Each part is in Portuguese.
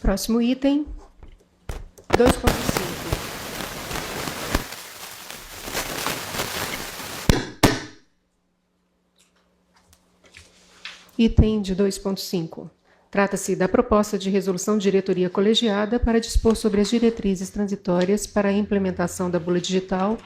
Próximo item, 2.5. Item de 2.5. Trata-se da proposta de resolução de diretoria colegiada para dispor sobre as diretrizes transitórias para a implementação da bula digital,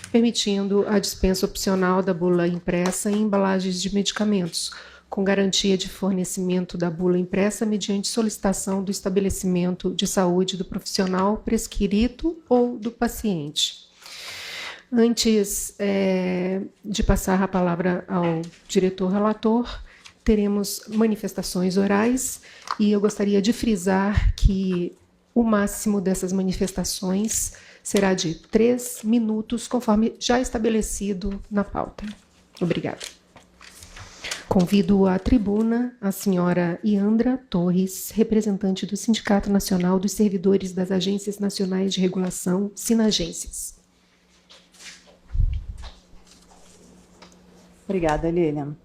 permitindo a dispensa opcional da bula impressa em embalagens de medicamentos, com garantia de fornecimento da bula impressa mediante solicitação do estabelecimento de saúde do profissional prescrito ou do paciente. Antes de passar a palavra ao diretor relator, teremos manifestações orais e eu gostaria de frisar que o máximo dessas manifestações será de 3 minutos, conforme já estabelecido na pauta. Obrigada. Convido à tribuna a senhora Iandra Torres, representante do Sindicato Nacional dos Servidores das Agências Nacionais de Regulação, Sinagências. Obrigada, Lilian.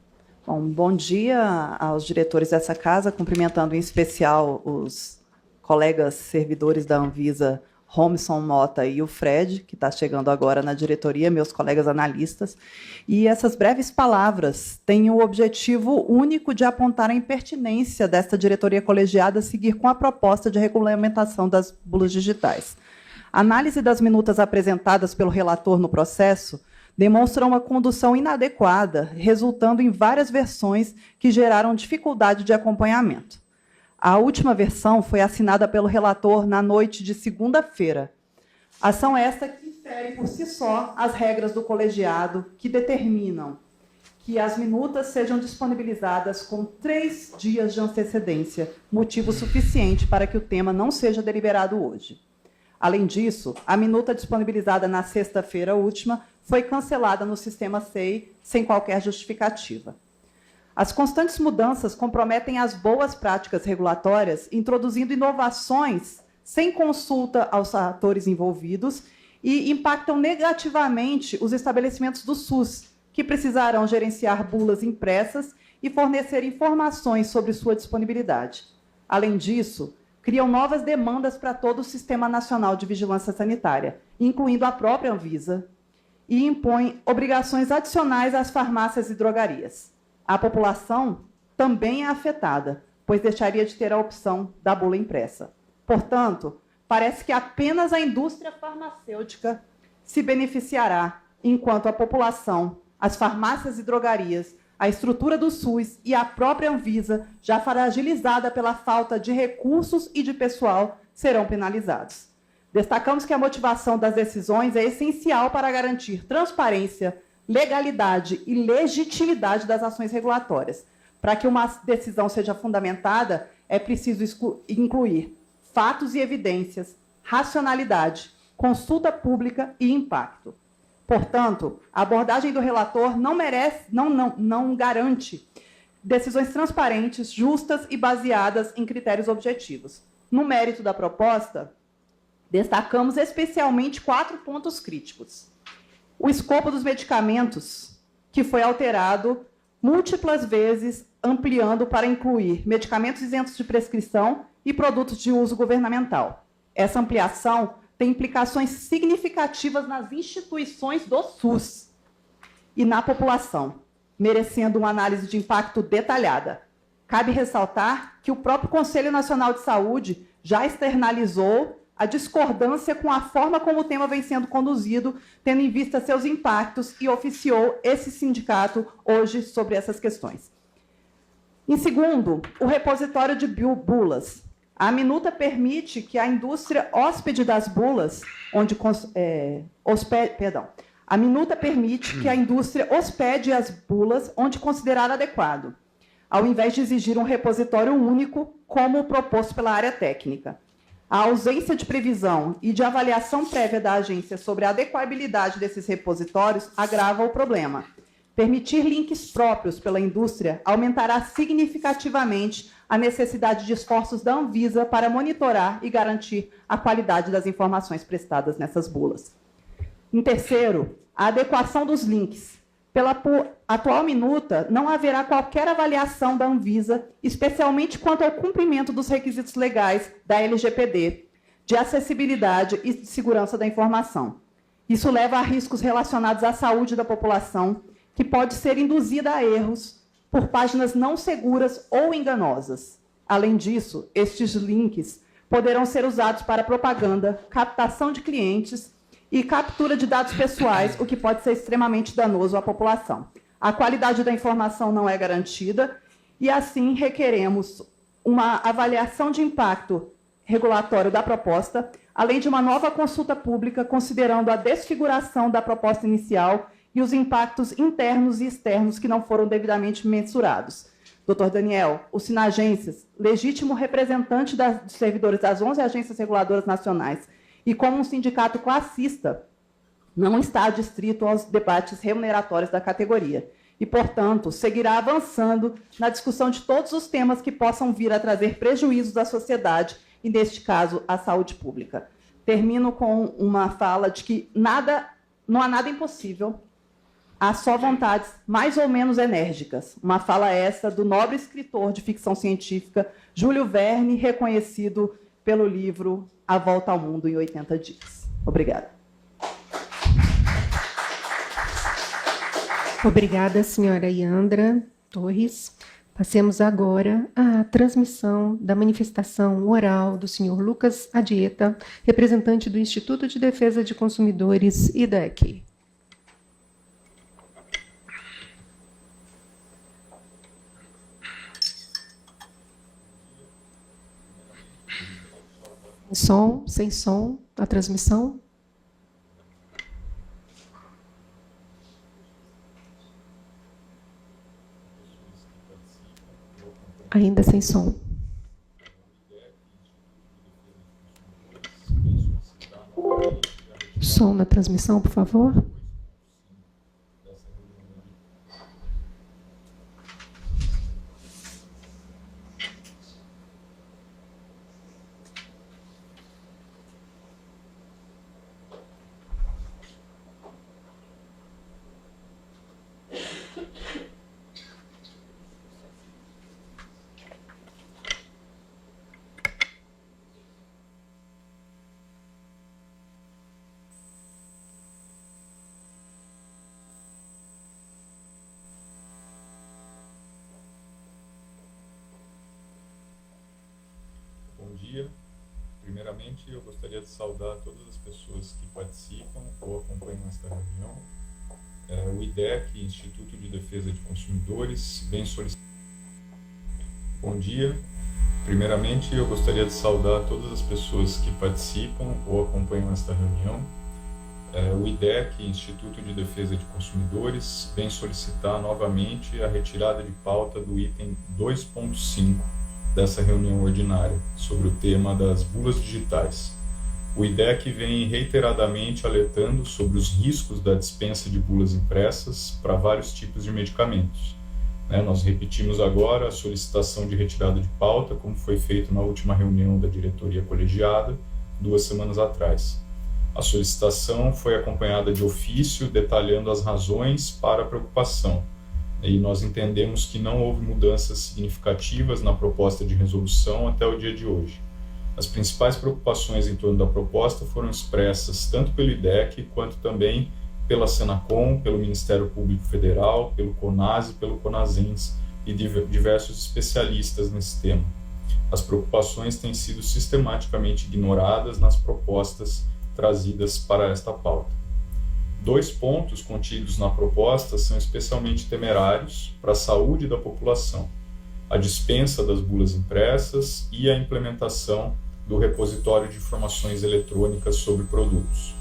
Bom dia aos diretores dessa casa, cumprimentando em especial os colegas servidores da Anvisa, Romson Mota e o Fred, que está chegando agora na diretoria, meus colegas analistas. E essas breves palavras têm o objetivo único de apontar a impertinência desta diretoria colegiada seguir com a proposta de regulamentação das bulas digitais. A análise das minutas apresentadas pelo relator no processo demonstram uma condução inadequada, resultando em várias versões que geraram dificuldade de acompanhamento. A última versão foi assinada pelo relator na noite de segunda-feira. Ação esta que infere por si só as regras do colegiado, que determinam que as minutas sejam disponibilizadas com 3 dias de antecedência, motivo suficiente para que o tema não seja deliberado hoje. Além disso, a minuta disponibilizada na sexta-feira última foi cancelada no sistema SEI sem qualquer justificativa. As constantes mudanças comprometem as boas práticas regulatórias, introduzindo inovações sem consulta aos atores envolvidos e impactam negativamente os estabelecimentos do SUS, que precisarão gerenciar bulas impressas e fornecer informações sobre sua disponibilidade. Além disso, criam novas demandas para todo o Sistema Nacional de Vigilância Sanitária, incluindo a própria Anvisa, e impõem obrigações adicionais às farmácias e drogarias. A população também é afetada, pois deixaria de ter a opção da bula impressa. Portanto, parece que apenas a indústria farmacêutica se beneficiará, enquanto a população, as farmácias e drogarias, a estrutura do SUS e a própria Anvisa, já fragilizada pela falta de recursos e de pessoal, serão penalizados. Destacamos que a motivação das decisões é essencial para garantir transparência, legalidade e legitimidade das ações regulatórias. Para que uma decisão seja fundamentada, é preciso incluir fatos e evidências, racionalidade, consulta pública e impacto. Portanto, a abordagem do relator não garante decisões transparentes, justas e baseadas em critérios objetivos. No mérito da proposta, destacamos especialmente 4 pontos críticos. O escopo dos medicamentos, que foi alterado múltiplas vezes, ampliando para incluir medicamentos isentos de prescrição e produtos de uso governamental. Essa ampliação tem implicações significativas nas instituições do SUS e na população, merecendo uma análise de impacto detalhada. Cabe ressaltar que o próprio Conselho Nacional de Saúde já externalizou a discordância com a forma como o tema vem sendo conduzido, tendo em vista seus impactos, e oficiou esse sindicato hoje sobre essas questões. Em segundo, o repositório de bulas. A minuta permite que a indústria hóspede das bulas, a minuta permite que a indústria hospede as bulas onde considerar adequado, ao invés de exigir um repositório único, como proposto pela área técnica. A ausência de previsão e de avaliação prévia da agência sobre a adequabilidade desses repositórios agrava o problema. Permitir links próprios pela indústria aumentará significativamente a necessidade de esforços da Anvisa para monitorar e garantir a qualidade das informações prestadas nessas bulas. Em terceiro, a adequação dos links Pela atual minuta, não haverá qualquer avaliação da Anvisa, especialmente quanto ao cumprimento dos requisitos legais da LGPD, de acessibilidade e de segurança da informação. Isso leva a riscos relacionados à saúde da população, que pode ser induzida a erros por páginas não seguras ou enganosas. Além disso, estes links poderão ser usados para propaganda, captação de clientes e captura de dados pessoais, o que pode ser extremamente danoso à população. A qualidade da informação não é garantida e, assim, requeremos uma avaliação de impacto regulatório da proposta, além de uma nova consulta pública, considerando a desfiguração da proposta inicial e os impactos internos e externos que não foram devidamente mensurados. Dr. Daniel, o Sinagências, legítimo representante dos servidores das 11 agências reguladoras nacionais, e como um sindicato classista, não está adstrito aos debates remuneratórios da categoria e, portanto, seguirá avançando na discussão de todos os temas que possam vir a trazer prejuízos à sociedade e, neste caso, à saúde pública. Termino com uma fala de que não há nada impossível, há só vontades mais ou menos enérgicas. Uma fala essa do nobre escritor de ficção científica Júlio Verne, reconhecido pelo livro A Volta ao Mundo em 80 Dias. Obrigada. Obrigada, senhora Yandra Torres. Passemos agora à transmissão da manifestação oral do senhor Lucas Adieta, representante do Instituto de Defesa de Consumidores, IDEC. Sem som, a transmissão. Ainda sem som. Som na transmissão, por favor. Bom dia. Primeiramente, eu gostaria de saudar todas as pessoas que participam ou acompanham esta reunião. O IDEC, Instituto de Defesa de Consumidores, bem solicitado. Bom dia. Primeiramente, eu gostaria de saudar todas as pessoas que participam ou acompanham esta reunião. O IDEC, Instituto de Defesa de Consumidores, vem solicitar novamente a retirada de pauta do item 2.5 dessa reunião ordinária, sobre o tema das bulas digitais. O IDEC vem reiteradamente alertando sobre os riscos da dispensa de bulas impressas para vários tipos de medicamentos. Nós repetimos agora a solicitação de retirada de pauta, como foi feito na última reunião da diretoria colegiada, 2 semanas atrás. A solicitação foi acompanhada de ofício detalhando as razões para a preocupação, e nós entendemos que não houve mudanças significativas na proposta de resolução até o dia de hoje. As principais preocupações em torno da proposta foram expressas tanto pelo IDEC quanto também pela Senacom, pelo Ministério Público Federal, pelo CONAS e pelo CONASENS e diversos especialistas nesse tema. As preocupações têm sido sistematicamente ignoradas nas propostas trazidas para esta pauta. 2 pontos contidos na proposta são especialmente temerários para a saúde da população: a dispensa das bulas impressas e a implementação do repositório de informações eletrônicas sobre produtos.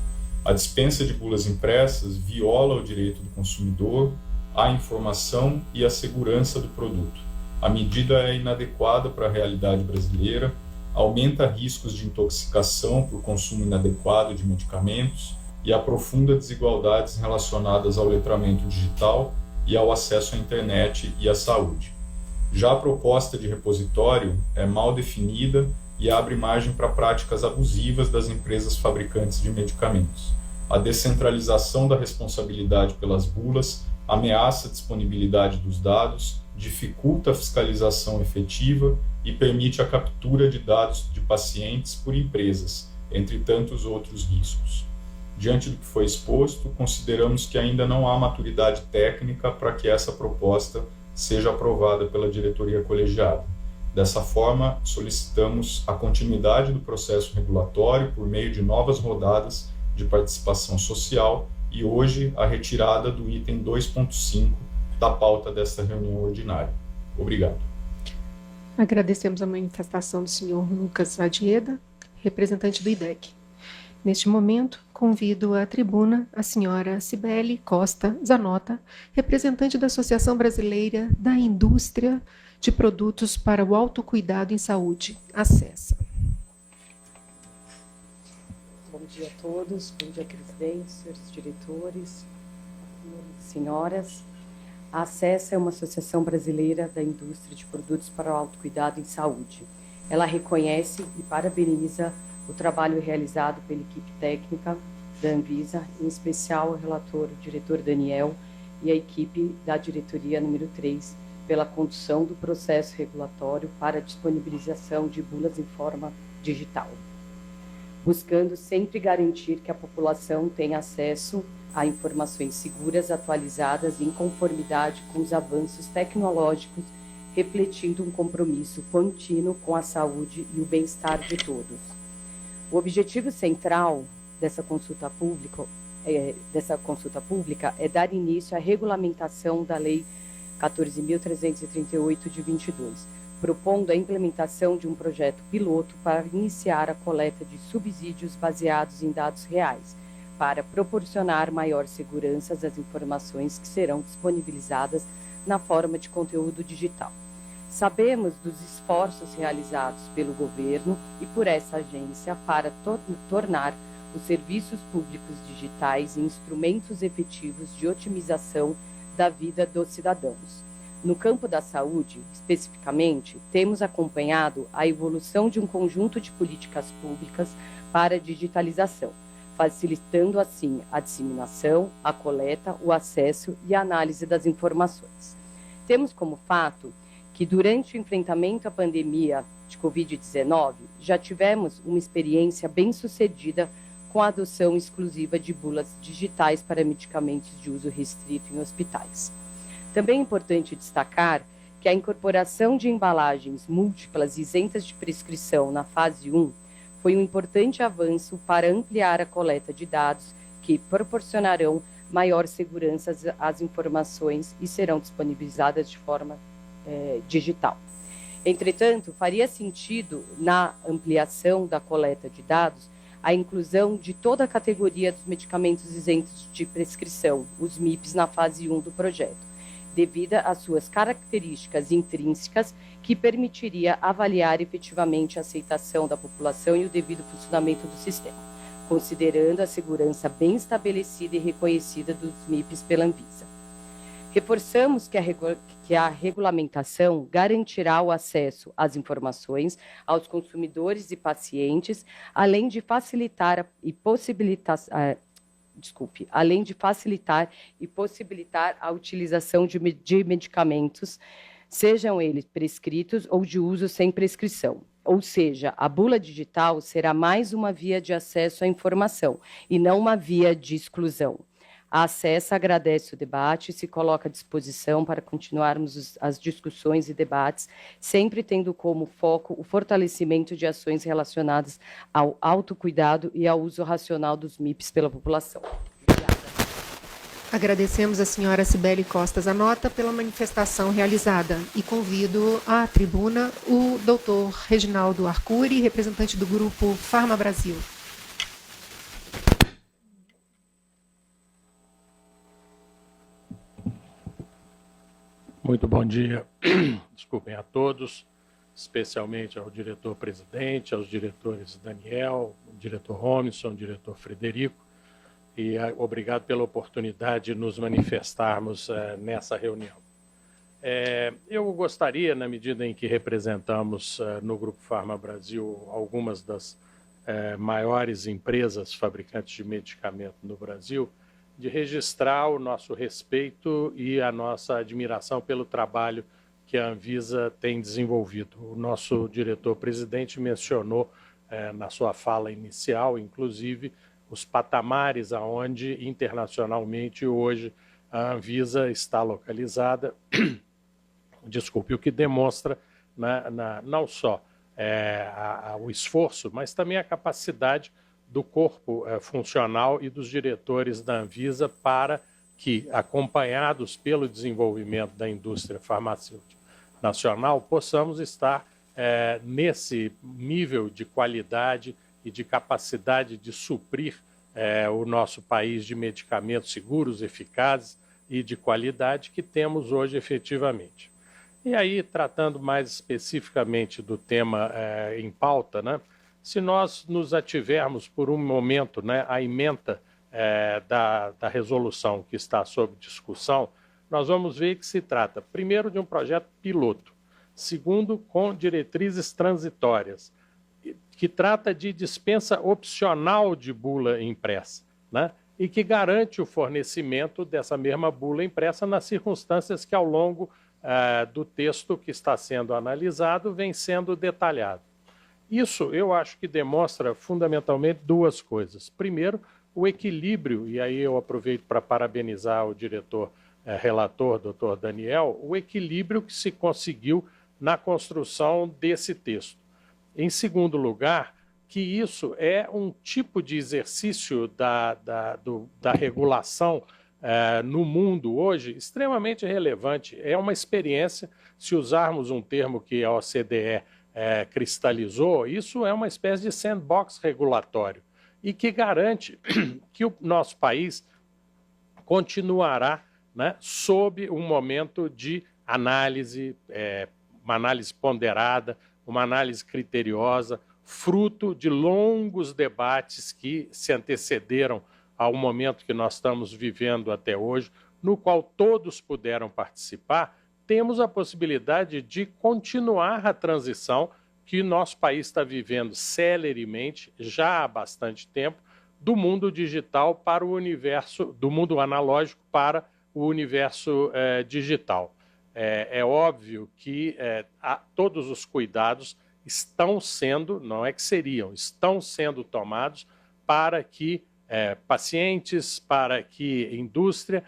A dispensa de bulas impressas viola o direito do consumidor à informação e à segurança do produto. A medida é inadequada para a realidade brasileira, aumenta riscos de intoxicação por consumo inadequado de medicamentos e aprofunda desigualdades relacionadas ao letramento digital e ao acesso à internet e à saúde. Já a proposta de repositório é mal definida e abre margem para práticas abusivas das empresas fabricantes de medicamentos. A descentralização da responsabilidade pelas bulas ameaça a disponibilidade dos dados, dificulta a fiscalização efetiva e permite a captura de dados de pacientes por empresas, entre tantos outros riscos. Diante do que foi exposto, consideramos que ainda não há maturidade técnica para que essa proposta seja aprovada pela diretoria colegiada. Dessa forma, solicitamos a continuidade do processo regulatório por meio de novas rodadas de participação social e hoje a retirada do item 2.5 da pauta desta reunião ordinária. Obrigado. Agradecemos a manifestação do senhor Lucas Adieda, representante do IDEC. Neste momento, convido à tribuna a senhora Cibele Costa Zanota, representante da Associação Brasileira da Indústria de Produtos para o Autocuidado em Saúde, ACESA. Bom dia a todos, bom dia, presidente, senhores diretores, senhoras. A ACESA é uma associação brasileira da indústria de produtos para o autocuidado em saúde. Ela reconhece e parabeniza o trabalho realizado pela equipe técnica da Anvisa, em especial o relator, o diretor Daniel, e a equipe da diretoria número 3, pela condução do processo regulatório para a disponibilização de bulas em forma digital, buscando sempre garantir que a população tenha acesso a informações seguras, atualizadas e em conformidade com os avanços tecnológicos, refletindo um compromisso contínuo com a saúde e o bem-estar de todos. O objetivo central dessa consulta pública é dar início à regulamentação da Lei 14.338 de 22, propondo a implementação de um projeto piloto para iniciar a coleta de subsídios baseados em dados reais, para proporcionar maior segurança às informações que serão disponibilizadas na forma de conteúdo digital. Sabemos dos esforços realizados pelo governo e por essa agência para tornar os serviços públicos digitais em instrumentos efetivos de otimização da vida dos cidadãos. No campo da saúde, especificamente, temos acompanhado a evolução de um conjunto de políticas públicas para a digitalização, facilitando assim a disseminação, a coleta, o acesso e a análise das informações. Temos como fato que durante o enfrentamento à pandemia de Covid-19, já tivemos uma experiência bem-sucedida com a adoção exclusiva de bulas digitais para medicamentos de uso restrito em hospitais. Também é importante destacar que a incorporação de embalagens múltiplas isentas de prescrição na fase 1 foi um importante avanço para ampliar a coleta de dados que proporcionarão maior segurança às informações e serão disponibilizadas de forma digital. Entretanto, faria sentido, na ampliação da coleta de dados, a inclusão de toda a categoria dos medicamentos isentos de prescrição, os MIPs, na fase 1 do projeto, devido às suas características intrínsecas que permitiria avaliar efetivamente a aceitação da população e o devido funcionamento do sistema, considerando a segurança bem estabelecida e reconhecida dos MIPs pela Anvisa. Reforçamos que a regulamentação garantirá o acesso às informações aos consumidores e pacientes, além de facilitar e possibilitar a utilização de medicamentos, sejam eles prescritos ou de uso sem prescrição. Ou seja, a bula digital será mais uma via de acesso à informação e não uma via de exclusão. A ACESA agradece o debate e se coloca à disposição para continuarmos as discussões e debates, sempre tendo como foco o fortalecimento de ações relacionadas ao autocuidado e ao uso racional dos MIPs pela população. Obrigada. Agradecemos a senhora Cibele Costa Zanota pela manifestação realizada e convido à tribuna o doutor Reginaldo Arcuri, representante do grupo Farma Brasil. Muito bom dia, desculpem a todos, especialmente ao diretor-presidente, aos diretores Daniel, diretor Romson, diretor Frederico, e obrigado pela oportunidade de nos manifestarmos nessa reunião. Eu gostaria, na medida em que representamos no Grupo Farma Brasil algumas das maiores empresas fabricantes de medicamento no Brasil, de registrar o nosso respeito e a nossa admiração pelo trabalho que a Anvisa tem desenvolvido. O nosso diretor-presidente mencionou na sua fala inicial, inclusive, os patamares aonde internacionalmente hoje a Anvisa está localizada, desculpe, o que demonstra não só o esforço, mas também a capacidade do corpo funcional e dos diretores da Anvisa para que, acompanhados pelo desenvolvimento da indústria farmacêutica nacional, possamos estar nesse nível de qualidade e de capacidade de suprir o nosso país de medicamentos seguros, eficazes e de qualidade que temos hoje efetivamente. E aí, tratando mais especificamente do tema em pauta, né, se nós nos ativermos por um momento à ementa da resolução que está sob discussão, nós vamos ver que se trata, primeiro, de um projeto piloto, segundo, com diretrizes transitórias, que trata de dispensa opcional de bula impressa, né? E que garante o fornecimento dessa mesma bula impressa nas circunstâncias que, ao longo do texto que está sendo analisado, vem sendo detalhado. Isso eu acho que demonstra fundamentalmente duas coisas. Primeiro, o equilíbrio, e aí eu aproveito para parabenizar o diretor relator, doutor Daniel, o equilíbrio que se conseguiu na construção desse texto. Em segundo lugar, que isso é um tipo de exercício da regulação no mundo hoje extremamente relevante. É uma experiência, se usarmos um termo que a OCDE cristalizou, isso é uma espécie de sandbox regulatório e que garante que o nosso país continuará sob um momento de análise, uma análise ponderada, uma análise criteriosa, fruto de longos debates que se antecederam ao momento que nós estamos vivendo até hoje, no qual todos puderam participar. Temos a possibilidade de continuar a transição que nosso país está vivendo celeremente, já há bastante tempo, do mundo digital para o universo, do mundo analógico para o universo digital. É óbvio que todos os cuidados estão sendo, não é que seriam, estão sendo tomados para que pacientes, para que indústria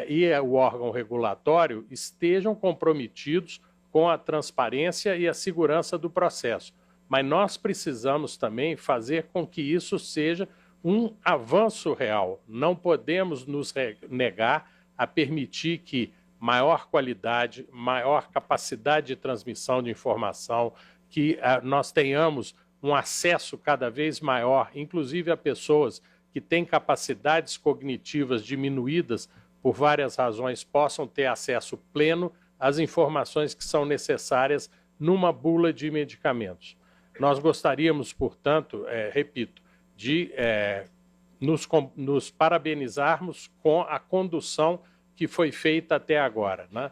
e o órgão regulatório estejam comprometidos com a transparência e a segurança do processo. Mas nós precisamos também fazer com que isso seja um avanço real. Não podemos nos negar a permitir que maior qualidade, maior capacidade de transmissão de informação, que nós tenhamos um acesso cada vez maior, inclusive a pessoas que têm capacidades cognitivas diminuídas por várias razões, possam ter acesso pleno às informações que são necessárias numa bula de medicamentos. Nós gostaríamos, portanto, repito, de nos parabenizarmos com a condução que foi feita até agora, né?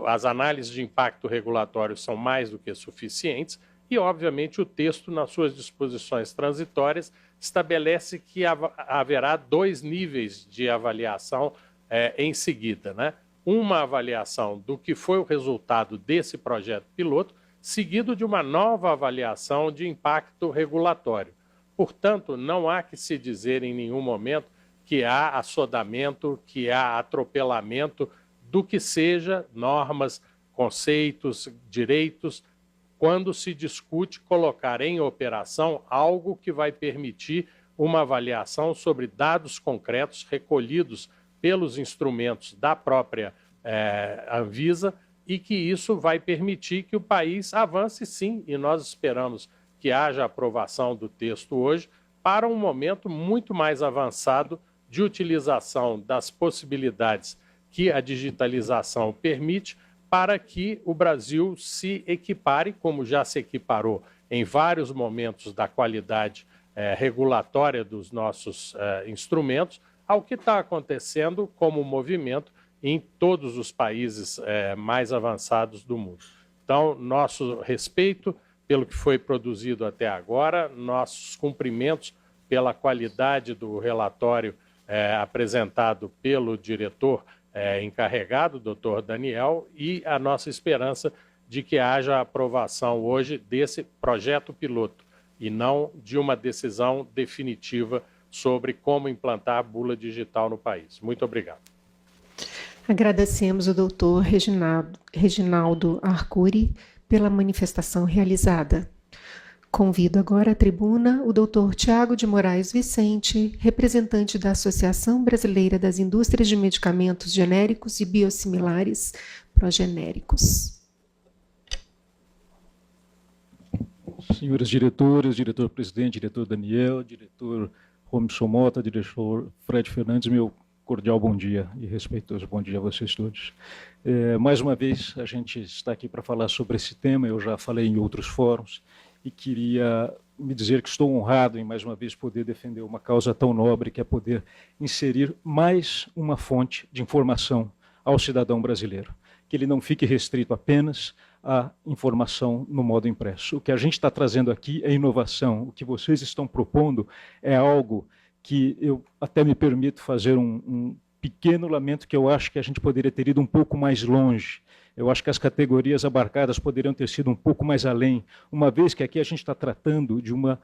As análises de impacto regulatório são mais do que suficientes e, obviamente, o texto, nas suas disposições transitórias, estabelece que haverá 2 níveis de avaliação em seguida, né? Uma avaliação do que foi o resultado desse projeto piloto, seguido de uma nova avaliação de impacto regulatório. Portanto, não há que se dizer em nenhum momento que há assodamento, que há atropelamento do que seja normas, conceitos, direitos, quando se discute colocar em operação algo que vai permitir uma avaliação sobre dados concretos recolhidos pelos instrumentos da própria Anvisa e que isso vai permitir que o país avance sim, e nós esperamos que haja aprovação do texto hoje para um momento muito mais avançado de utilização das possibilidades que a digitalização permite para que o Brasil se equipare, como já se equiparou em vários momentos da qualidade regulatória dos nossos instrumentos, ao que está acontecendo como movimento em todos os países mais avançados do mundo. Então, nosso respeito pelo que foi produzido até agora, nossos cumprimentos pela qualidade do relatório apresentado pelo diretor encarregado, doutor Daniel, e a nossa esperança de que haja aprovação hoje desse projeto piloto e não de uma decisão definitiva sobre como implantar a bula digital no país. Muito obrigado. Agradecemos o doutor Reginaldo Arcuri pela manifestação realizada. Convido agora à tribuna o doutor Tiago de Moraes Vicente, representante da Associação Brasileira das Indústrias de Medicamentos Genéricos e Biosimilares, Progenéricos. Senhores diretores, diretor-presidente, diretor Daniel, diretor Romson Mota, diretor Fred Fernandes, meu cordial bom dia e respeitoso bom dia a vocês todos. Mais uma vez, a gente está aqui para falar sobre esse tema, eu já falei em outros fóruns, e queria me dizer que estou honrado em, mais uma vez, poder defender uma causa tão nobre, que é poder inserir mais uma fonte de informação ao cidadão brasileiro, que ele não fique restrito apenas à informação no modo impresso. O que a gente está trazendo aqui é inovação, o que vocês estão propondo é algo que eu até me permito fazer um pequeno lamento, que eu acho que a gente poderia ter ido um pouco mais longe. Eu acho que as categorias abarcadas poderiam ter sido um pouco mais além, uma vez que aqui a gente está tratando de uma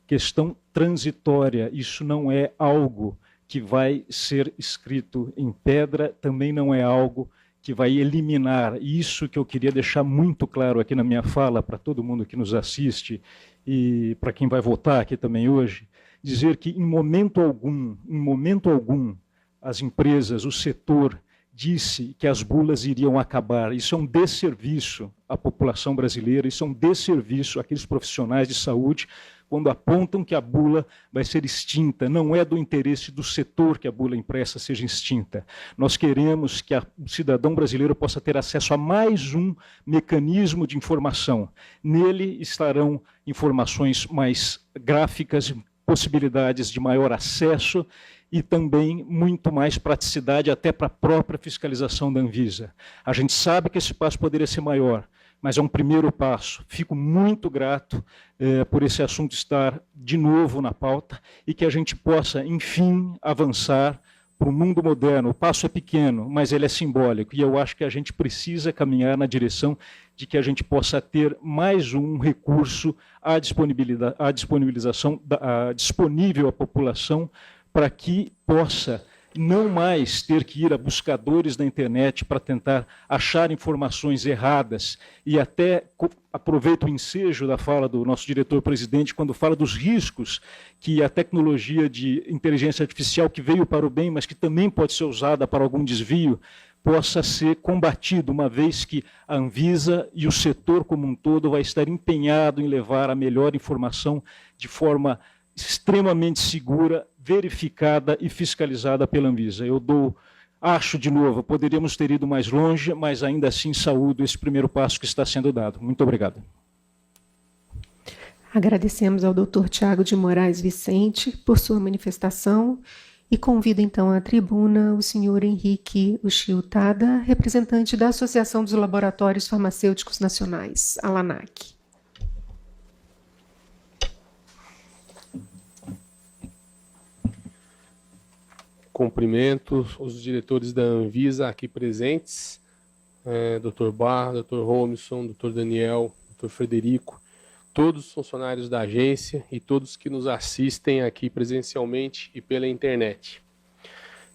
questão transitória. Isso não é algo que vai ser escrito em pedra, também não é algo que vai eliminar. Isso que eu queria deixar muito claro aqui na minha fala, para todo mundo que nos assiste e para quem vai votar aqui também hoje, dizer que em momento algum, as empresas, o setor, disse que as bulas iriam acabar. Isso é um desserviço à população brasileira, isso é um desserviço àqueles profissionais de saúde, quando apontam que a bula vai ser extinta. Não é do interesse do setor que a bula impressa seja extinta. Nós queremos que o cidadão brasileiro possa ter acesso a mais um mecanismo de informação. Nele estarão informações mais gráficas, possibilidades de maior acesso e também muito mais praticidade até para a própria fiscalização da Anvisa. A gente sabe que esse passo poderia ser maior, mas é um primeiro passo. Fico muito grato por esse assunto estar de novo na pauta e que a gente possa, enfim, avançar para o mundo moderno. O passo é pequeno, mas ele é simbólico, e eu acho que a gente precisa caminhar na direção de que a gente possa ter mais um recurso à disponibilização, disponível à população, para que possa não mais ter que ir a buscadores da internet para tentar achar informações erradas. E até aproveito o ensejo da fala do nosso diretor-presidente, quando fala dos riscos que a tecnologia de inteligência artificial, que veio para o bem, mas que também pode ser usada para algum desvio, possa ser combatido, uma vez que a Anvisa e o setor como um todo vai estar empenhado em levar a melhor informação de forma extremamente segura, verificada e fiscalizada pela Anvisa. Acho, de novo, poderíamos ter ido mais longe, mas ainda assim saúdo esse primeiro passo que está sendo dado. Muito obrigado. Agradecemos ao Dr. Tiago de Moraes Vicente por sua manifestação e convido então à tribuna o senhor Henrique Uchiutada, representante da Associação dos Laboratórios Farmacêuticos Nacionais, ALANAC. Cumprimento os diretores da Anvisa aqui presentes, Dr. Barra, Dr. Romson, Dr. Daniel, Dr. Frederico, todos os funcionários da agência e todos que nos assistem aqui presencialmente e pela internet.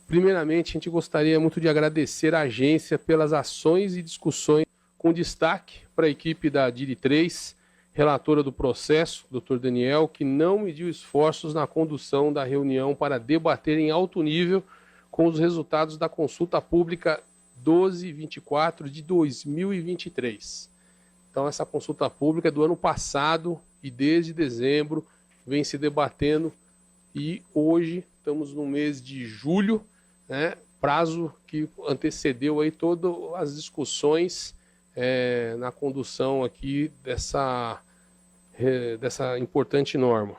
Primeiramente, a gente gostaria muito de agradecer à agência pelas ações e discussões, com destaque para a equipe da DIRI3, relatora do processo, Dr. Daniel, que não mediu esforços na condução da reunião para debater em alto nível com os resultados da consulta pública 1224 de 2023. Então, essa consulta pública é do ano passado e desde dezembro vem se debatendo, e hoje estamos no mês de julho, né, prazo que antecedeu aí todas as discussões na condução aqui dessa importante norma.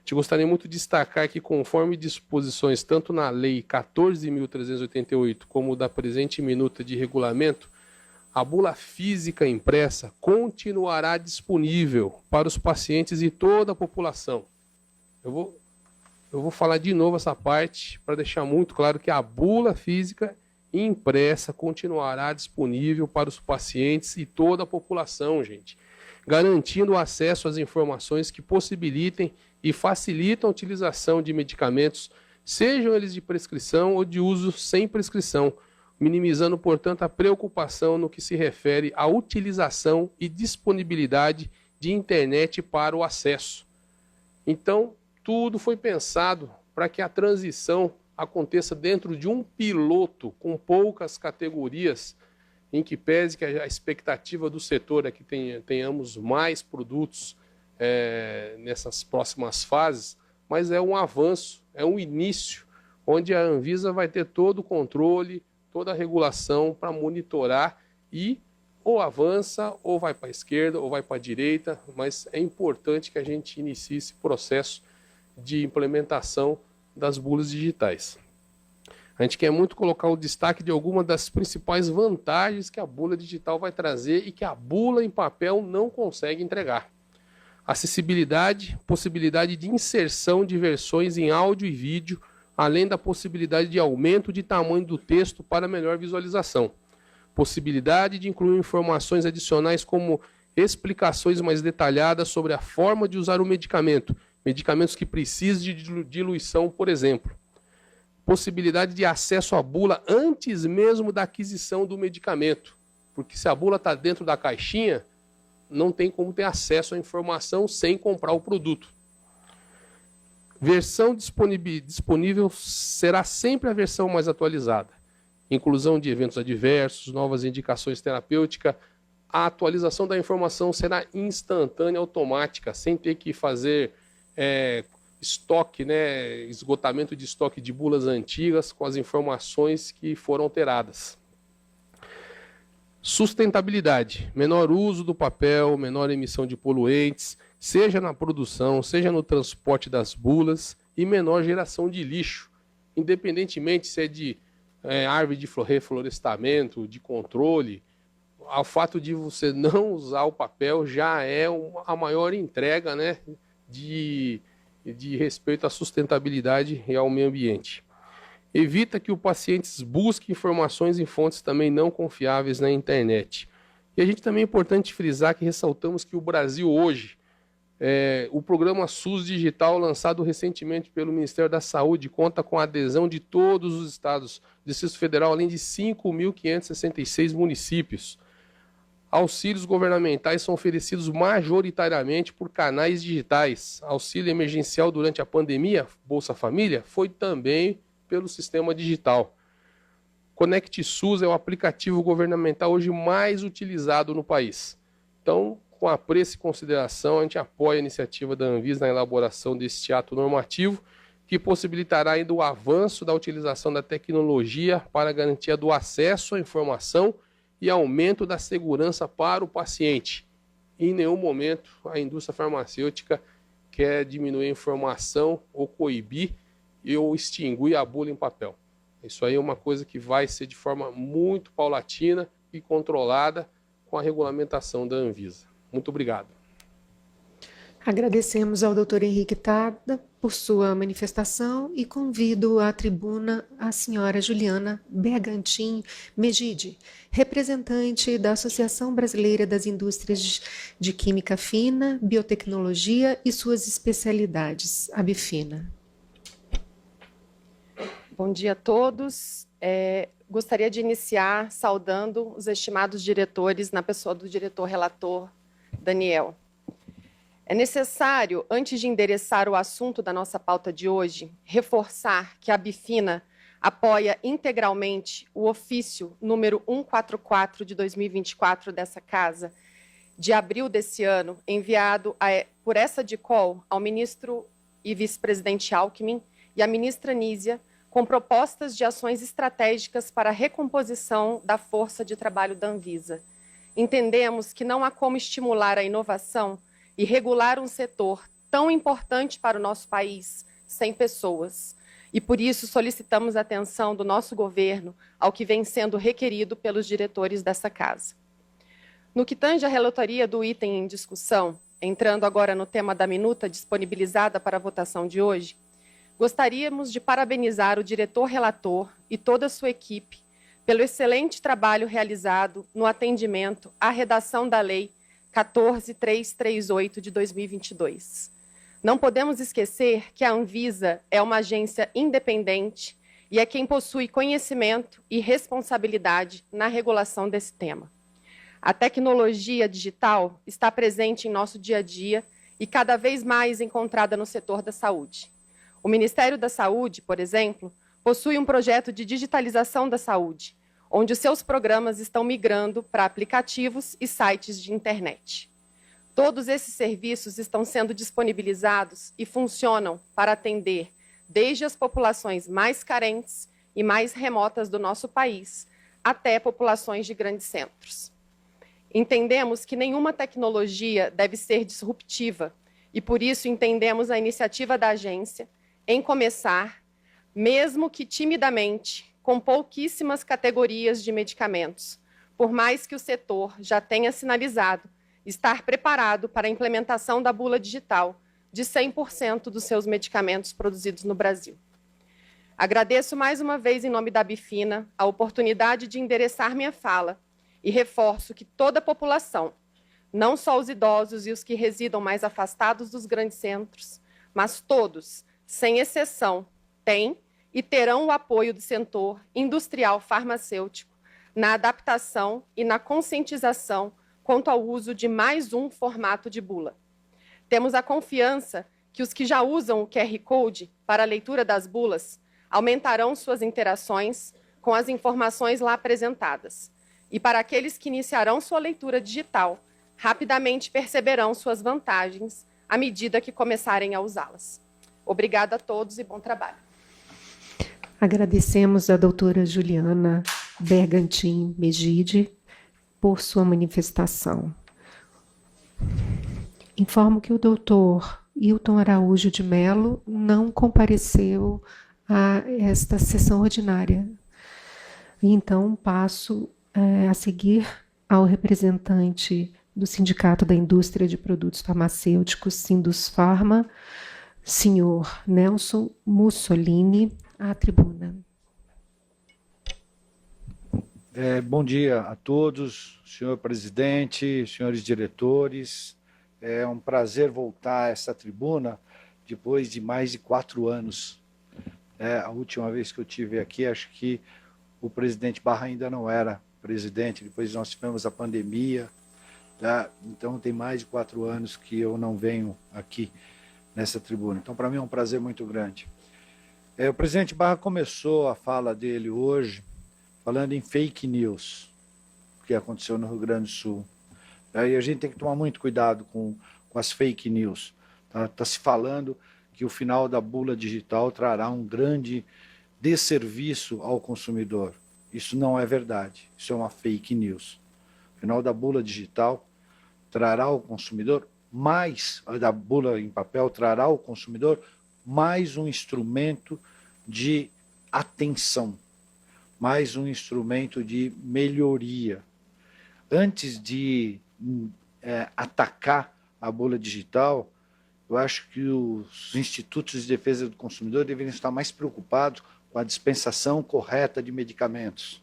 Te gostaria muito de destacar que, conforme disposições tanto na Lei 14.388 como da presente minuta de regulamento, a bula física impressa continuará disponível para os pacientes e toda a população. Eu vou eu vou falar de novo essa parte para deixar muito claro que a bula física impressa continuará disponível para os pacientes e toda a população, gente, garantindo o acesso às informações que possibilitem e facilitam a utilização de medicamentos, sejam eles de prescrição ou de uso sem prescrição, minimizando, portanto, a preocupação no que se refere à utilização e disponibilidade de internet para o acesso. Então, tudo foi pensado para que a transição aconteça dentro de um piloto com poucas categorias, em que pese que a expectativa do setor é que tenhamos mais produtos nessas próximas fases, mas é um avanço, é um início, onde a Anvisa vai ter todo o controle, toda a regulação para monitorar e ou avança, ou vai para a esquerda, ou vai para a direita, mas é importante que a gente inicie esse processo de implementação das bulas digitais. A gente quer muito colocar o destaque de algumas das principais vantagens que a bula digital vai trazer e que a bula em papel não consegue entregar. Acessibilidade, possibilidade de inserção de versões em áudio e vídeo, além da possibilidade de aumento de tamanho do texto para melhor visualização. Possibilidade de incluir informações adicionais como explicações mais detalhadas sobre a forma de usar o medicamento, medicamentos que precisam de diluição, por exemplo. Possibilidade de acesso à bula antes mesmo da aquisição do medicamento, porque se a bula está dentro da caixinha, não tem como ter acesso à informação sem comprar o produto. Versão disponível será sempre a versão mais atualizada. Inclusão de eventos adversos, novas indicações terapêuticas, a atualização da informação será instantânea, automática, sem ter que fazer estoque, esgotamento de estoque de bulas antigas com as informações que foram alteradas. Sustentabilidade, menor uso do papel, menor emissão de poluentes, seja na produção, seja no transporte das bulas e menor geração de lixo, independentemente se é de árvore de reflorestamento, de controle. O fato de você não usar o papel já é a maior entrega, de respeito à sustentabilidade e ao meio ambiente. Evita que o paciente busque informações em fontes também não confiáveis na internet. E a gente também é importante frisar que ressaltamos que o Brasil hoje, o programa SUS Digital, lançado recentemente pelo Ministério da Saúde, conta com a adesão de todos os estados do Distrito Federal, além de 5.566 municípios. Auxílios governamentais são oferecidos majoritariamente por canais digitais. Auxílio emergencial durante a pandemia, Bolsa Família, foi também pelo sistema digital. Conect SUS é o aplicativo governamental hoje mais utilizado no país. Então, com apreço e consideração, a gente apoia a iniciativa da Anvisa na elaboração deste ato normativo, que possibilitará ainda o avanço da utilização da tecnologia para a garantia do acesso à informação e aumento da segurança para o paciente. Em nenhum momento a indústria farmacêutica quer diminuir a informação ou coibir ou extinguir a bula em papel. Isso aí é uma coisa que vai ser de forma muito paulatina e controlada com a regulamentação da Anvisa. Muito obrigado. Agradecemos ao Dr. Henrique Tada por sua manifestação e convido à tribuna a senhora Juliana Bergantin Megide, representante da Associação Brasileira das Indústrias de Química Fina, Biotecnologia e suas especialidades, ABFINA. Bom dia a todos. Gostaria de iniciar saudando os estimados diretores na pessoa do diretor relator Daniel. É necessário, antes de endereçar o assunto da nossa pauta de hoje, reforçar que a ABFINA apoia integralmente o ofício número 144 de 2024 dessa Casa, de abril desse ano, enviado por essa DICOL ao ministro e vice-presidente Alckmin e à ministra Nízia, com propostas de ações estratégicas para a recomposição da força de trabalho da Anvisa. Entendemos que não há como estimular a inovação e regular um setor tão importante para o nosso país sem pessoas. E por isso solicitamos a atenção do nosso governo ao que vem sendo requerido pelos diretores dessa Casa. No que tange à relatoria do item em discussão, entrando agora no tema da minuta disponibilizada para a votação de hoje, gostaríamos de parabenizar o diretor-relator e toda a sua equipe pelo excelente trabalho realizado no atendimento à redação da Lei 14.338 de 2022. Não podemos esquecer que a Anvisa é uma agência independente e é quem possui conhecimento e responsabilidade na regulação desse tema. A tecnologia digital está presente em nosso dia a dia e cada vez mais encontrada no setor da saúde. O Ministério da Saúde, por exemplo, possui um projeto de digitalização da saúde, onde os seus programas estão migrando para aplicativos e sites de internet. Todos esses serviços estão sendo disponibilizados e funcionam para atender desde as populações mais carentes e mais remotas do nosso país, até populações de grandes centros. Entendemos que nenhuma tecnologia deve ser disruptiva e, por isso, entendemos a iniciativa da agência em começar, mesmo que timidamente, com pouquíssimas categorias de medicamentos, por mais que o setor já tenha sinalizado estar preparado para a implementação da bula digital de 100% dos seus medicamentos produzidos no Brasil. Agradeço mais uma vez, em nome da Bifina, a oportunidade de endereçar minha fala e reforço que toda a população, não só os idosos e os que residam mais afastados dos grandes centros, mas todos, sem exceção, têm e terão o apoio do setor industrial farmacêutico na adaptação e na conscientização quanto ao uso de mais um formato de bula. Temos a confiança que os que já usam o QR Code para a leitura das bulas aumentarão suas interações com as informações lá apresentadas. E para aqueles que iniciarão sua leitura digital, rapidamente perceberão suas vantagens à medida que começarem a usá-las. Obrigada a todos e bom trabalho. Agradecemos a doutora Juliana Bergantin Megide por sua manifestação. Informo que o doutor Hilton Araújo de Mello não compareceu a esta sessão ordinária. Então, passo a seguir ao representante do Sindicato da Indústria de Produtos Farmacêuticos, Sindusfarma, senhor Nelson Mussolini, à tribuna. Bom dia a todos, senhor presidente, senhores diretores. É um prazer voltar a essa tribuna depois de mais de 4 anos. A última vez que eu estive aqui, acho que o presidente Barra ainda não era presidente, depois nós tivemos a pandemia, tá? Então tem mais de 4 anos que eu não venho aqui nessa tribuna. Então, para mim é um prazer muito grande. O presidente Barra começou a fala dele hoje falando em fake news, que aconteceu no Rio Grande do Sul. E a gente tem que tomar muito cuidado com as fake news. Tá se falando que o final da bula digital trará um grande desserviço ao consumidor. Isso não é verdade, isso é uma fake news. O final da bula digital trará ao consumidor mais, da bula em papel, trará ao consumidor mais um instrumento de atenção, mais um instrumento de melhoria. Antes de atacar a bula digital, eu acho que os institutos de defesa do consumidor deveriam estar mais preocupados com a dispensação correta de medicamentos,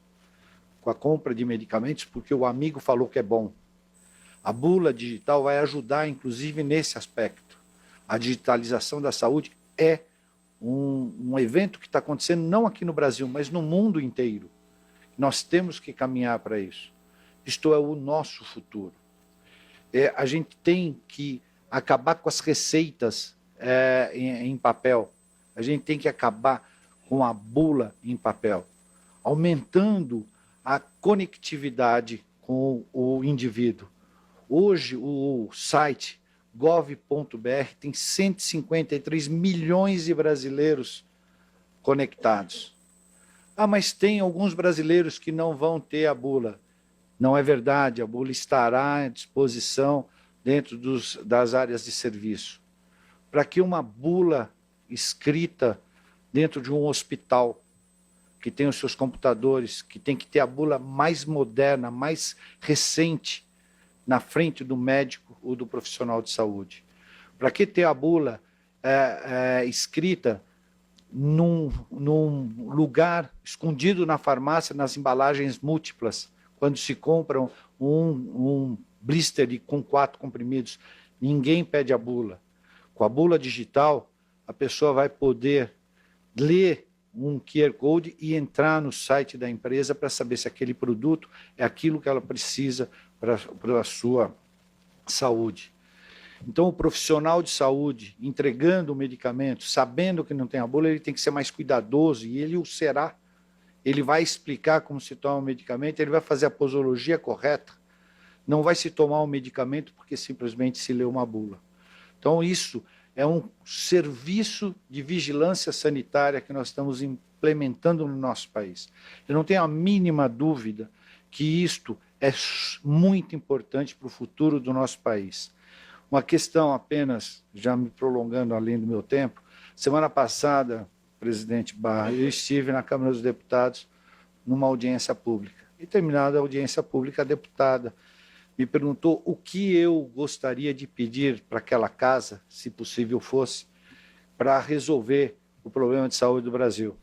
com a compra de medicamentos, porque o amigo falou que é bom. A bula digital vai ajudar, inclusive, nesse aspecto. A digitalização da saúde é um evento que está acontecendo não aqui no Brasil, mas no mundo inteiro. Nós temos que caminhar para isso. Isto é o nosso futuro. A gente tem que acabar com as receitas em papel. A gente tem que acabar com a bula em papel, aumentando a conectividade com o indivíduo. Hoje, o site gov.br tem 153 milhões de brasileiros conectados. Mas tem alguns brasileiros que não vão ter a bula. Não é verdade, a bula estará à disposição dentro das áreas de serviço. Para que uma bula escrita dentro de um hospital, que tem os seus computadores, que tem que ter a bula mais moderna, mais recente, na frente do médico ou do profissional de saúde. Para que ter a bula escrita num lugar escondido na farmácia, nas embalagens múltiplas, quando se compram um blister com 4 comprimidos. Ninguém pede a bula. Com a bula digital, a pessoa vai poder ler um QR Code e entrar no site da empresa para saber se aquele produto é aquilo que ela precisa para a sua saúde. Então, o profissional de saúde, entregando o medicamento, sabendo que não tem a bula, ele tem que ser mais cuidadoso, e ele o será. Ele vai explicar como se toma o medicamento, ele vai fazer a posologia correta. Não vai se tomar o medicamento porque simplesmente se leu uma bula. Então, isso é um serviço de vigilância sanitária que nós estamos implementando no nosso país. Eu não tenho a mínima dúvida que isto é muito importante para o futuro do nosso país. Uma questão apenas, já me prolongando além do meu tempo, semana passada, presidente Barra, eu estive na Câmara dos Deputados numa audiência pública. E terminada a audiência pública, a deputada me perguntou o que eu gostaria de pedir para aquela casa, se possível fosse, para resolver o problema de saúde do Brasil.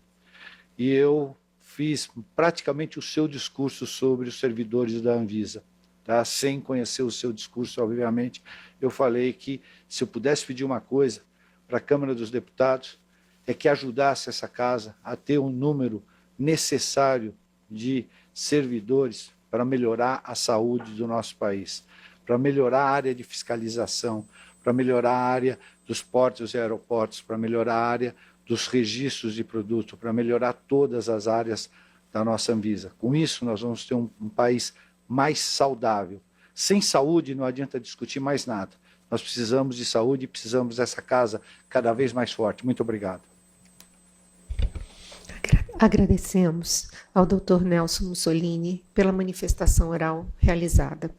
E eu fiz praticamente o seu discurso sobre os servidores da Anvisa. Tá? Sem conhecer o seu discurso, obviamente, eu falei que, se eu pudesse pedir uma coisa para a Câmara dos Deputados, é que ajudasse essa casa a ter um número necessário de servidores para melhorar a saúde do nosso país, para melhorar a área de fiscalização, para melhorar a área dos portos e aeroportos, para melhorar a área dos registros de produto, para melhorar todas as áreas da nossa Anvisa. Com isso, nós vamos ter um país mais saudável. Sem saúde não adianta discutir mais nada. Nós precisamos de saúde e precisamos dessa casa cada vez mais forte. Muito obrigado. Agradecemos ao Dr. Nelson Mussolini pela manifestação oral realizada.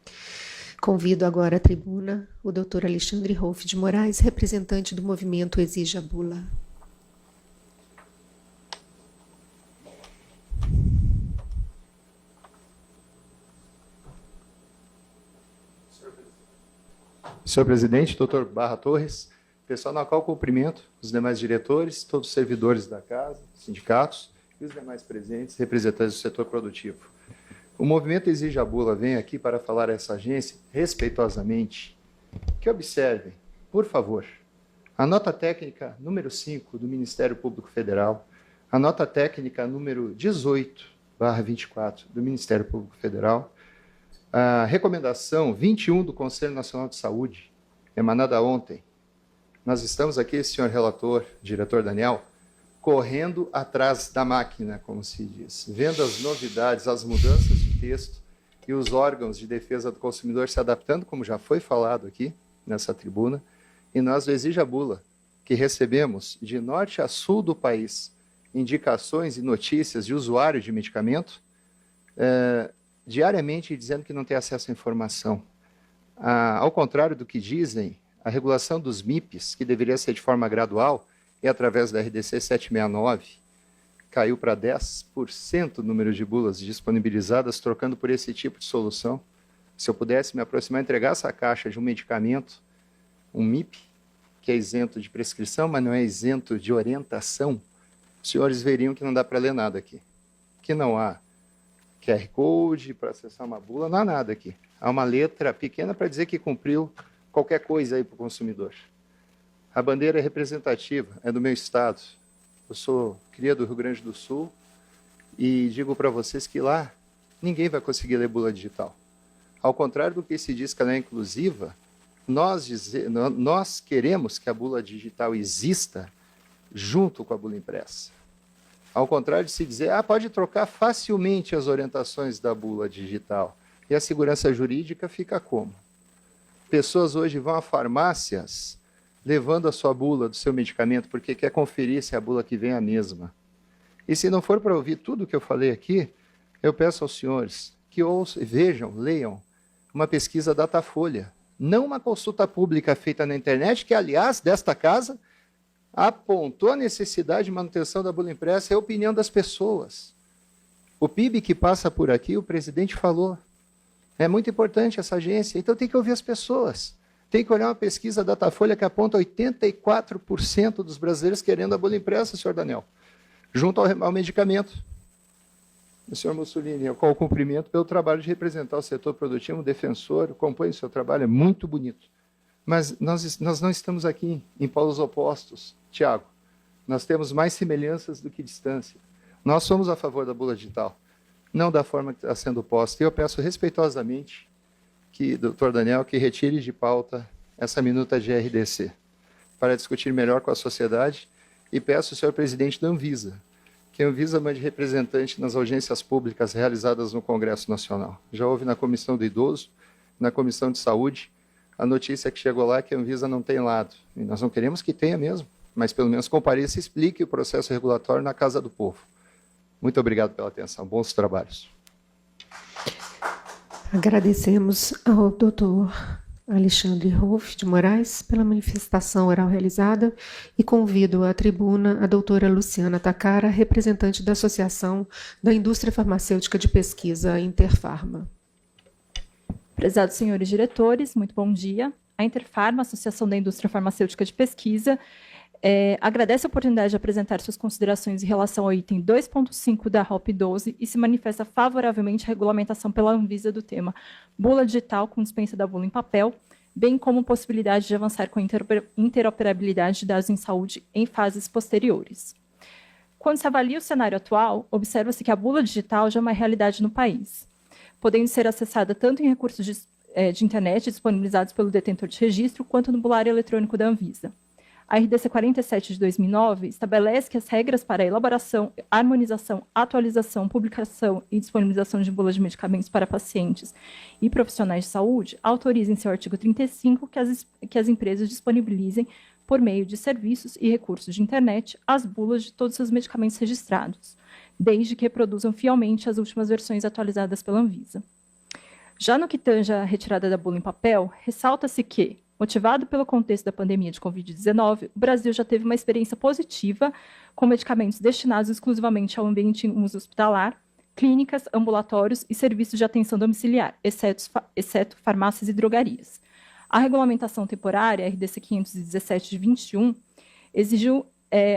Convido agora à tribuna o Dr. Alexandre Rolf de Moraes, representante do movimento Exige a Bula. Senhor presidente, doutor Barra Torres, pessoal na qual cumprimento os demais diretores, todos os servidores da casa, sindicatos e os demais presentes, representantes do setor produtivo. O movimento Exige a Bula vem aqui para falar a essa agência, respeitosamente, que observem, por favor, a nota técnica número 5 do Ministério Público Federal, a nota técnica número 18/24 do Ministério Público Federal, a recomendação 21 do Conselho Nacional de Saúde, emanada ontem. Nós estamos aqui, senhor relator, diretor Daniel, correndo atrás da máquina, como se diz, vendo as novidades, as mudanças de texto e os órgãos de defesa do consumidor se adaptando, como já foi falado aqui nessa tribuna, e nós do Exige a Bula, que recebemos de norte a sul do país indicações e notícias de usuários de medicamento, diariamente dizendo que não tem acesso à informação. Ao contrário do que dizem, a regulação dos MIPs, que deveria ser de forma gradual, e através da RDC 769, caiu para 10% o número de bulas disponibilizadas, trocando por esse tipo de solução. Se eu pudesse me aproximar e entregar essa caixa de um medicamento, um MIP, que é isento de prescrição, mas não é isento de orientação, os senhores veriam que não dá para ler nada aqui. Que não há QR Code para acessar uma bula, não há nada aqui. Há uma letra pequena para dizer que cumpriu qualquer coisa aí para o consumidor. A bandeira é representativa, é do meu estado. Eu sou cria do Rio Grande do Sul e digo para vocês que lá ninguém vai conseguir ler bula digital. Ao contrário do que se diz que ela é inclusiva, nós queremos que a bula digital exista junto com a bula impressa. Ao contrário de se dizer, pode trocar facilmente as orientações da bula digital. E a segurança jurídica fica como? Pessoas hoje vão a farmácias levando a sua bula do seu medicamento porque quer conferir se a bula que vem é a mesma. E se não for para ouvir tudo o que eu falei aqui, eu peço aos senhores que ouçam, vejam, leiam uma pesquisa Datafolha, não uma consulta pública feita na internet, que, aliás, desta casa, apontou a necessidade de manutenção da bula impressa, é a opinião das pessoas. O PIB que passa por aqui, o presidente falou, é muito importante essa agência, então tem que ouvir as pessoas. Tem que olhar uma pesquisa da Datafolha que aponta 84% dos brasileiros querendo a bula impressa, senhor Daniel, junto ao medicamento. O senhor Mussolini, ao qual eu cumprimento pelo trabalho de representar o setor produtivo, defensor, acompanho o seu trabalho, é muito bonito. Mas nós não estamos aqui em polos opostos, Tiago. Nós temos mais semelhanças do que distância. Nós somos a favor da bula digital, não da forma que está sendo posta. E eu peço respeitosamente que, doutor Daniel, que retire de pauta essa minuta de RDC, para discutir melhor com a sociedade, e peço ao senhor presidente da Anvisa, que a Anvisa mande representante nas audiências públicas realizadas no Congresso Nacional. Já houve na Comissão do Idoso, na Comissão de Saúde, a notícia que chegou lá é que a Anvisa não tem lado. E nós não queremos que tenha mesmo, mas pelo menos compareça e explique o processo regulatório na Casa do Povo. Muito obrigado pela atenção. Bons trabalhos. Agradecemos ao doutor Alexandre Rolf de Moraes pela manifestação oral realizada e convido à tribuna a doutora Luciana Takara, representante da Associação da Indústria Farmacêutica de Pesquisa Interfarma. Prezados senhores diretores, muito bom dia. A Interfarma, Associação da Indústria Farmacêutica de Pesquisa, agradece a oportunidade de apresentar suas considerações em relação ao item 2.5 da ROP 12 e se manifesta favoravelmente à regulamentação pela Anvisa do tema bula digital com dispensa da bula em papel, bem como possibilidade de avançar com a interoperabilidade de dados em saúde em fases posteriores. Quando se avalia o cenário atual, observa-se que a bula digital já é uma realidade no país, podendo ser acessada tanto em recursos de internet disponibilizados pelo detentor de registro, quanto no bulário eletrônico da Anvisa. A RDC 47 de 2009 estabelece que as regras para a elaboração, harmonização, atualização, publicação e disponibilização de bulas de medicamentos para pacientes e profissionais de saúde autorizam em seu artigo 35 que as empresas disponibilizem, por meio de serviços e recursos de internet, as bulas de todos os medicamentos registrados, desde que reproduzam fielmente as últimas versões atualizadas pela Anvisa. Já no que tange à retirada da bula em papel, ressalta-se que, motivado pelo contexto da pandemia de Covid-19, o Brasil já teve uma experiência positiva com medicamentos destinados exclusivamente ao ambiente em uso hospitalar, clínicas, ambulatórios e serviços de atenção domiciliar, exceto farmácias e drogarias. A regulamentação temporária, RDC 517 de 21, exigiu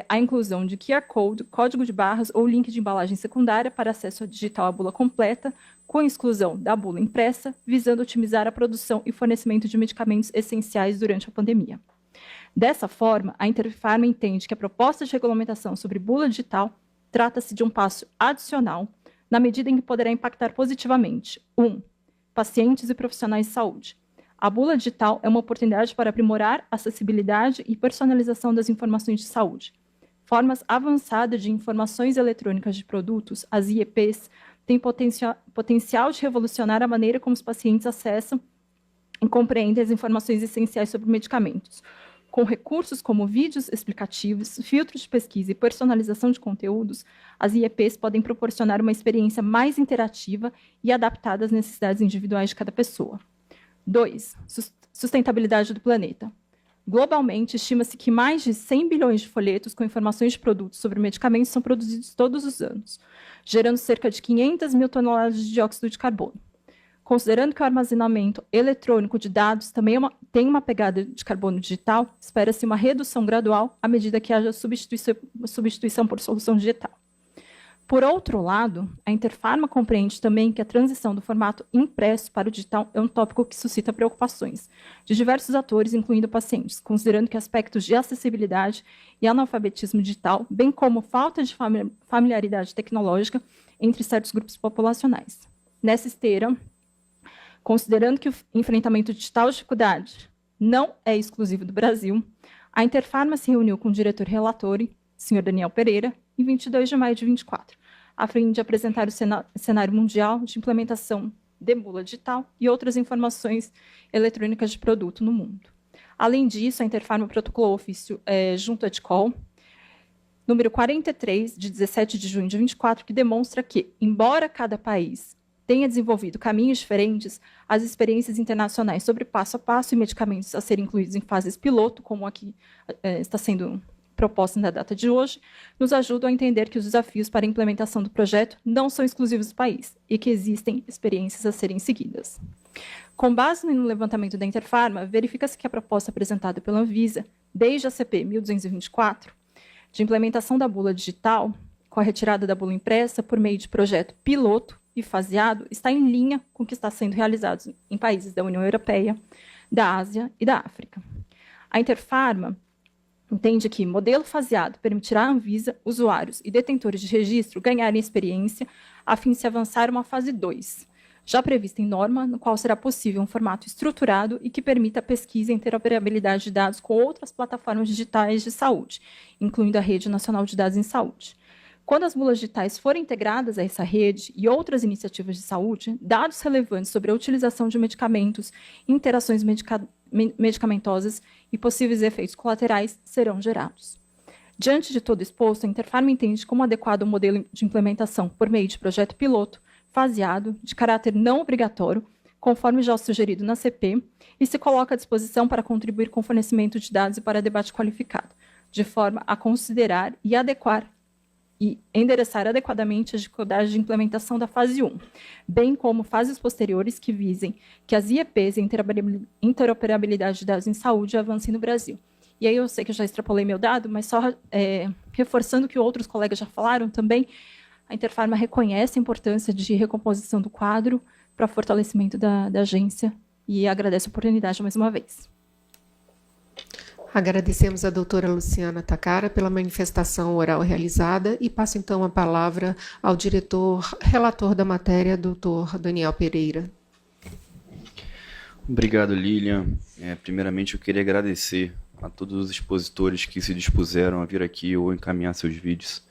a inclusão de QR Code, código de barras ou link de embalagem secundária para acesso digital à bula completa, com exclusão da bula impressa, visando otimizar a produção e fornecimento de medicamentos essenciais durante a pandemia. Dessa forma, a Interfarma entende que a proposta de regulamentação sobre bula digital trata-se de um passo adicional, na medida em que poderá impactar positivamente 1. Pacientes e profissionais de saúde. A bula digital é uma oportunidade para aprimorar a acessibilidade e personalização das informações de saúde. Formas avançadas de informações eletrônicas de produtos, as IEPs, têm potencial de revolucionar a maneira como os pacientes acessam e compreendem as informações essenciais sobre medicamentos. Com recursos como vídeos explicativos, filtros de pesquisa e personalização de conteúdos, as IEPs podem proporcionar uma experiência mais interativa e adaptada às necessidades individuais de cada pessoa. 2. Sustentabilidade do planeta. Globalmente, estima-se que mais de 100 bilhões de folhetos com informações de produtos sobre medicamentos são produzidos todos os anos, gerando cerca de 500 mil toneladas de dióxido de carbono. Considerando que o armazenamento eletrônico de dados também tem uma pegada de carbono digital, espera-se uma redução gradual à medida que haja substituição por solução digital. Por outro lado, a Interfarma compreende também que a transição do formato impresso para o digital é um tópico que suscita preocupações de diversos atores, incluindo pacientes, considerando que aspectos de acessibilidade e analfabetismo digital, bem como falta de familiaridade tecnológica entre certos grupos populacionais. Nessa esteira, considerando que o enfrentamento de tal dificuldade não é exclusivo do Brasil, a Interfarma se reuniu com o diretor relator, Sr. Daniel Pereira, em 22 de maio de 24, a fim de apresentar o cenário mundial de implementação de bula digital e outras informações eletrônicas de produto no mundo. Além disso, a Interfarma protocolou ofício junto à DICOL, número 43, de 17 de junho de 24, que demonstra que, embora cada país tenha desenvolvido caminhos diferentes, as experiências internacionais sobre passo a passo e medicamentos a serem incluídos em fases piloto, como aqui está sendo proposta na data de hoje, nos ajudam a entender que os desafios para a implementação do projeto não são exclusivos do país e que existem experiências a serem seguidas. Com base no levantamento da Interfarma, verifica-se que a proposta apresentada pela Anvisa, desde a CP 1224, de implementação da bula digital, com a retirada da bula impressa por meio de projeto piloto e faseado, está em linha com o que está sendo realizado em países da União Europeia, da Ásia e da África. A Interfarma entende que modelo faseado permitirá à Anvisa, usuários e detentores de registro ganharem experiência a fim de se avançar uma fase 2, já prevista em norma, no qual será possível um formato estruturado e que permita a pesquisa e interoperabilidade de dados com outras plataformas digitais de saúde, incluindo a Rede Nacional de Dados em Saúde. Quando as bulas digitais forem integradas a essa rede e outras iniciativas de saúde, dados relevantes sobre a utilização de medicamentos, interações medicamentosas e possíveis efeitos colaterais serão gerados. Diante de todo exposto, a Interfarma entende como adequado o modelo de implementação por meio de projeto piloto, faseado, de caráter não obrigatório, conforme já sugerido na CP, e se coloca à disposição para contribuir com o fornecimento de dados e para debate qualificado, de forma a considerar e adequar e endereçar adequadamente as dificuldades de implementação da fase 1, bem como fases posteriores que visem que as IEPs e interoperabilidade de dados em saúde avancem no Brasil. E aí eu sei que eu já extrapolei meu dado, mas só reforçando o que outros colegas já falaram também, a Interfarma reconhece a importância de recomposição do quadro para fortalecimento da agência e agradece a oportunidade mais uma vez. Agradecemos a doutora Luciana Takara pela manifestação oral realizada e passo então a palavra ao relator da matéria, doutor Daniel Pereira. Obrigado, Lilian. Primeiramente, eu queria agradecer a todos os expositores que se dispuseram a vir aqui ou encaminhar seus vídeos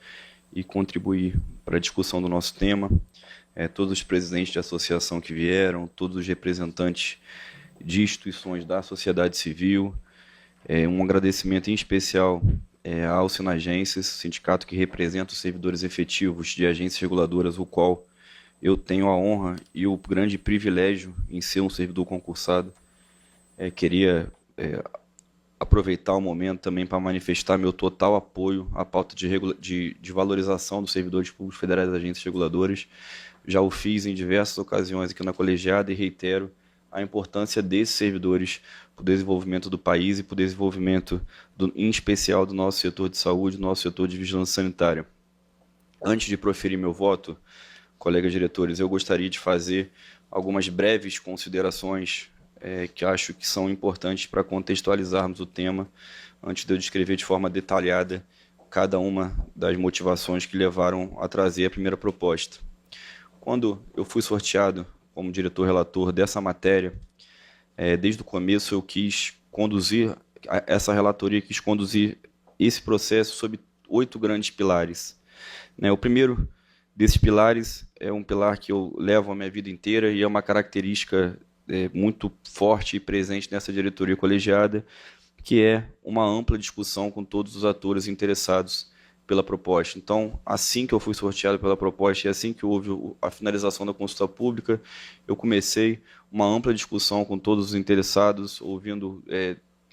e contribuir para a discussão do nosso tema, todos os presidentes de associação que vieram, todos os representantes de instituições da sociedade civil, um agradecimento em especial à Alcinagências, sindicato que representa os servidores efetivos de agências reguladoras, o qual eu tenho a honra e o grande privilégio em ser um servidor concursado. Queria aproveitar o momento também para manifestar meu total apoio à pauta de valorização dos servidores públicos federais das agências reguladoras. Já o fiz em diversas ocasiões aqui na colegiada e reitero a importância desses servidores para o desenvolvimento do país e para o desenvolvimento, em especial, do nosso setor de saúde, do nosso setor de vigilância sanitária. Antes de proferir meu voto, colegas diretores, eu gostaria de fazer algumas breves considerações que acho que são importantes para contextualizarmos o tema, antes de eu descrever de forma detalhada cada uma das motivações que levaram a trazer a primeira proposta. Quando eu fui sorteado como diretor-relator dessa matéria, desde o começo eu quis conduzir essa relatoria, quis conduzir esse processo sob 8 grandes pilares. O primeiro desses pilares é um pilar que eu levo a minha vida inteira e é uma característica muito forte e presente nessa diretoria colegiada, que é uma ampla discussão com todos os atores interessados pela proposta. Então, assim que eu fui sorteado pela proposta e assim que houve a finalização da consulta pública, eu comecei uma ampla discussão com todos os interessados, ouvindo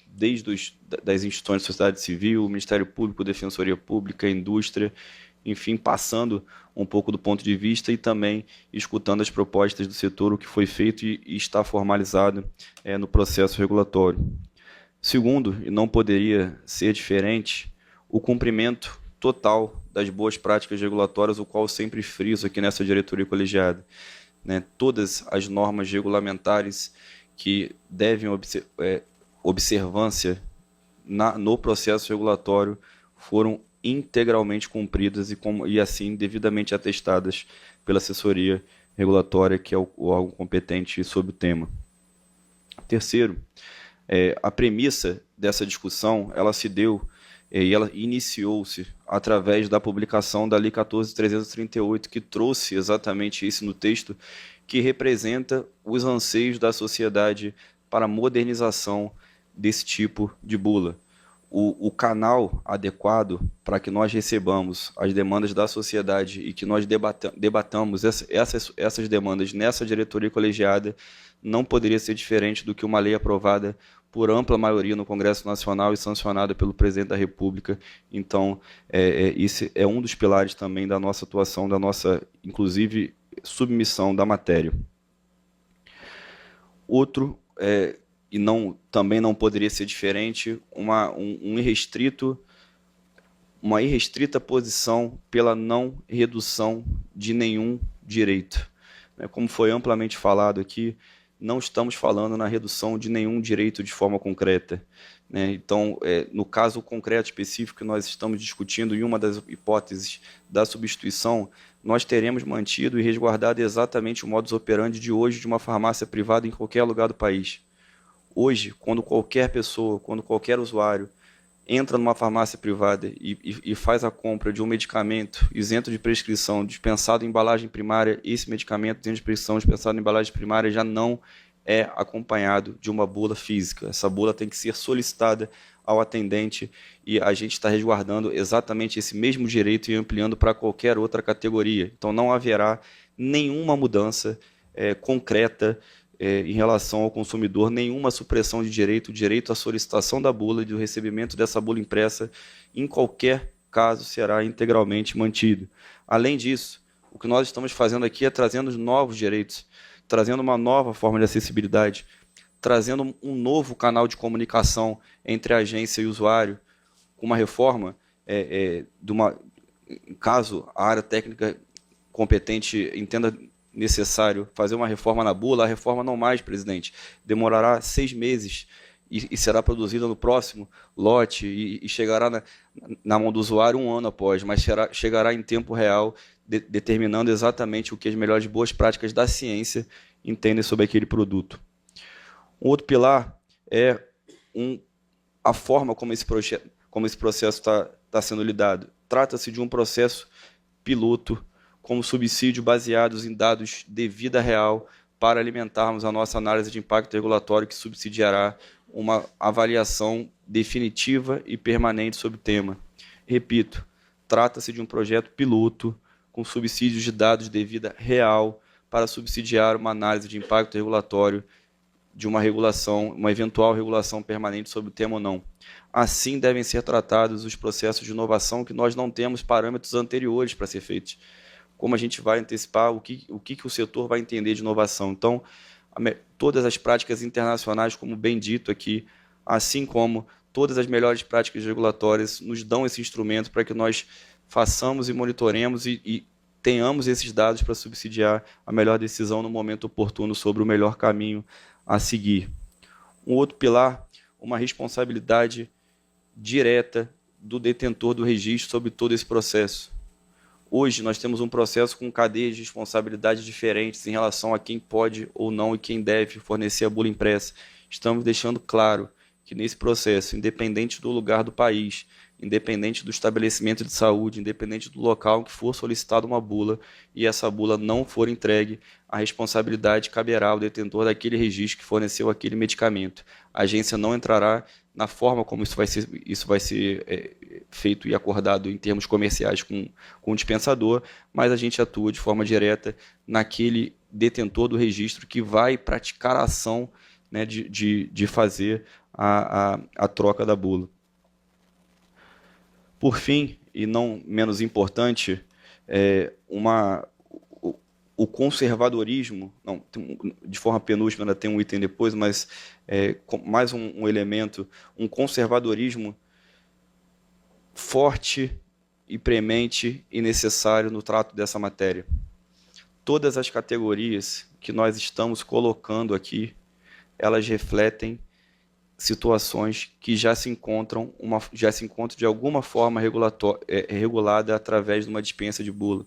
desde das instituições da sociedade civil, o Ministério Público, Defensoria Pública, a indústria, enfim, passando um pouco do ponto de vista e também escutando as propostas do setor, o que foi feito e está formalizado no processo regulatório. Segundo, e não poderia ser diferente, o cumprimento total das boas práticas regulatórias, o qual eu sempre friso aqui nessa diretoria colegiada. Todas as normas regulamentares que devem observância no processo regulatório foram integralmente cumpridas e assim devidamente atestadas pela assessoria regulatória, que é o órgão competente sobre o tema. Terceiro, a premissa dessa discussão, ela se deu e ela iniciou-se através da publicação da Lei 14.338, que trouxe exatamente isso no texto, que representa os anseios da sociedade para a modernização desse tipo de bula. O canal adequado para que nós recebamos as demandas da sociedade e que nós debatamos essas demandas nessa diretoria colegiada não poderia ser diferente do que uma lei aprovada por ampla maioria no Congresso Nacional e sancionada pelo Presidente da República. Então, esse é um dos pilares também da nossa atuação, da nossa, inclusive, submissão da matéria. Outro, e também não poderia ser diferente, uma irrestrita posição pela não redução de nenhum direito. Como foi amplamente falado aqui, não estamos falando na redução de nenhum direito de forma concreta. Então, no caso concreto específico que nós estamos discutindo, em uma das hipóteses da substituição, nós teremos mantido e resguardado exatamente o modus operandi de hoje de uma farmácia privada em qualquer lugar do país. Hoje, quando qualquer pessoa, quando qualquer usuário entra numa farmácia privada e faz a compra de um medicamento isento de prescrição, dispensado em embalagem primária, esse medicamento isento de prescrição, dispensado em embalagem primária, já não é acompanhado de uma bula física. Essa bula tem que ser solicitada ao atendente e a gente está resguardando exatamente esse mesmo direito e ampliando para qualquer outra categoria. Então não haverá nenhuma mudança concreta em relação ao consumidor, nenhuma supressão de direito, o direito à solicitação da bula e do recebimento dessa bula impressa, em qualquer caso, será integralmente mantido. Além disso, o que nós estamos fazendo aqui é trazendo novos direitos, trazendo uma nova forma de acessibilidade, trazendo um novo canal de comunicação entre a agência e o usuário, com uma reforma, caso a área técnica competente entenda necessário fazer uma reforma na bula, a reforma não mais, presidente, demorará 6 meses e será produzida no próximo lote e chegará na mão do usuário 1 ano após, mas chegará em tempo real, determinando exatamente o que as melhores boas práticas da ciência entendem sobre aquele produto. Um outro pilar é a forma como esse processo está sendo lidado. Trata-se de um processo piloto, como subsídio baseados em dados de vida real para alimentarmos a nossa análise de impacto regulatório que subsidiará uma avaliação definitiva e permanente sobre o tema. Repito, trata-se de um projeto piloto com subsídios de dados de vida real para subsidiar uma análise de impacto regulatório de uma eventual regulação permanente sobre o tema ou não. Assim devem ser tratados os processos de inovação que nós não temos parâmetros anteriores para ser feitos. Como a gente vai antecipar o que o setor vai entender de inovação. Então, todas as práticas internacionais, como bem dito aqui, assim como todas as melhores práticas regulatórias, nos dão esse instrumento para que nós façamos e monitoremos e tenhamos esses dados para subsidiar a melhor decisão no momento oportuno sobre o melhor caminho a seguir. Um outro pilar, uma responsabilidade direta do detentor do registro sobre todo esse processo. Hoje nós temos um processo com cadeias de responsabilidade diferentes em relação a quem pode ou não e quem deve fornecer a bula impressa. Estamos deixando claro que nesse processo, independente do lugar do país, independente do estabelecimento de saúde, independente do local em que for solicitada uma bula e essa bula não for entregue, a responsabilidade caberá ao detentor daquele registro que forneceu aquele medicamento. A agência não entrará na forma como isso vai ser feito e acordado em termos comerciais com o dispensador, mas a gente atua de forma direta naquele detentor do registro que vai praticar a ação, né, de fazer a troca da bula. Por fim, e não menos importante, o conservadorismo, não, de forma penúltima, ainda tem um item depois, mas mais um elemento, um conservadorismo forte e premente e necessário no trato dessa matéria. Todas as categorias que nós estamos colocando aqui, elas refletem situações que já se encontram de alguma forma regulada através de uma dispensa de bula.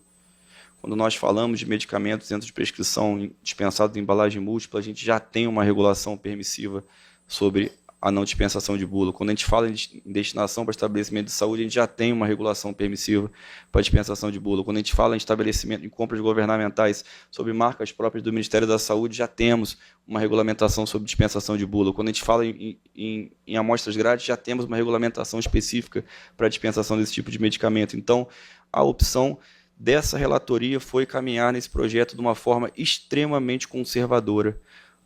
Quando nós falamos de medicamentos dentro de prescrição dispensados em embalagem múltipla, a gente já tem uma regulação permissiva sobre a não dispensação de bula. Quando a gente fala em destinação para estabelecimento de saúde, a gente já tem uma regulação permissiva para dispensação de bula. Quando a gente fala em estabelecimento, em compras governamentais sobre marcas próprias do Ministério da Saúde, já temos uma regulamentação sobre dispensação de bula. Quando a gente fala em amostras grátis, já temos uma regulamentação específica para a dispensação desse tipo de medicamento. Então, a opção dessa relatoria foi caminhar nesse projeto de uma forma extremamente conservadora,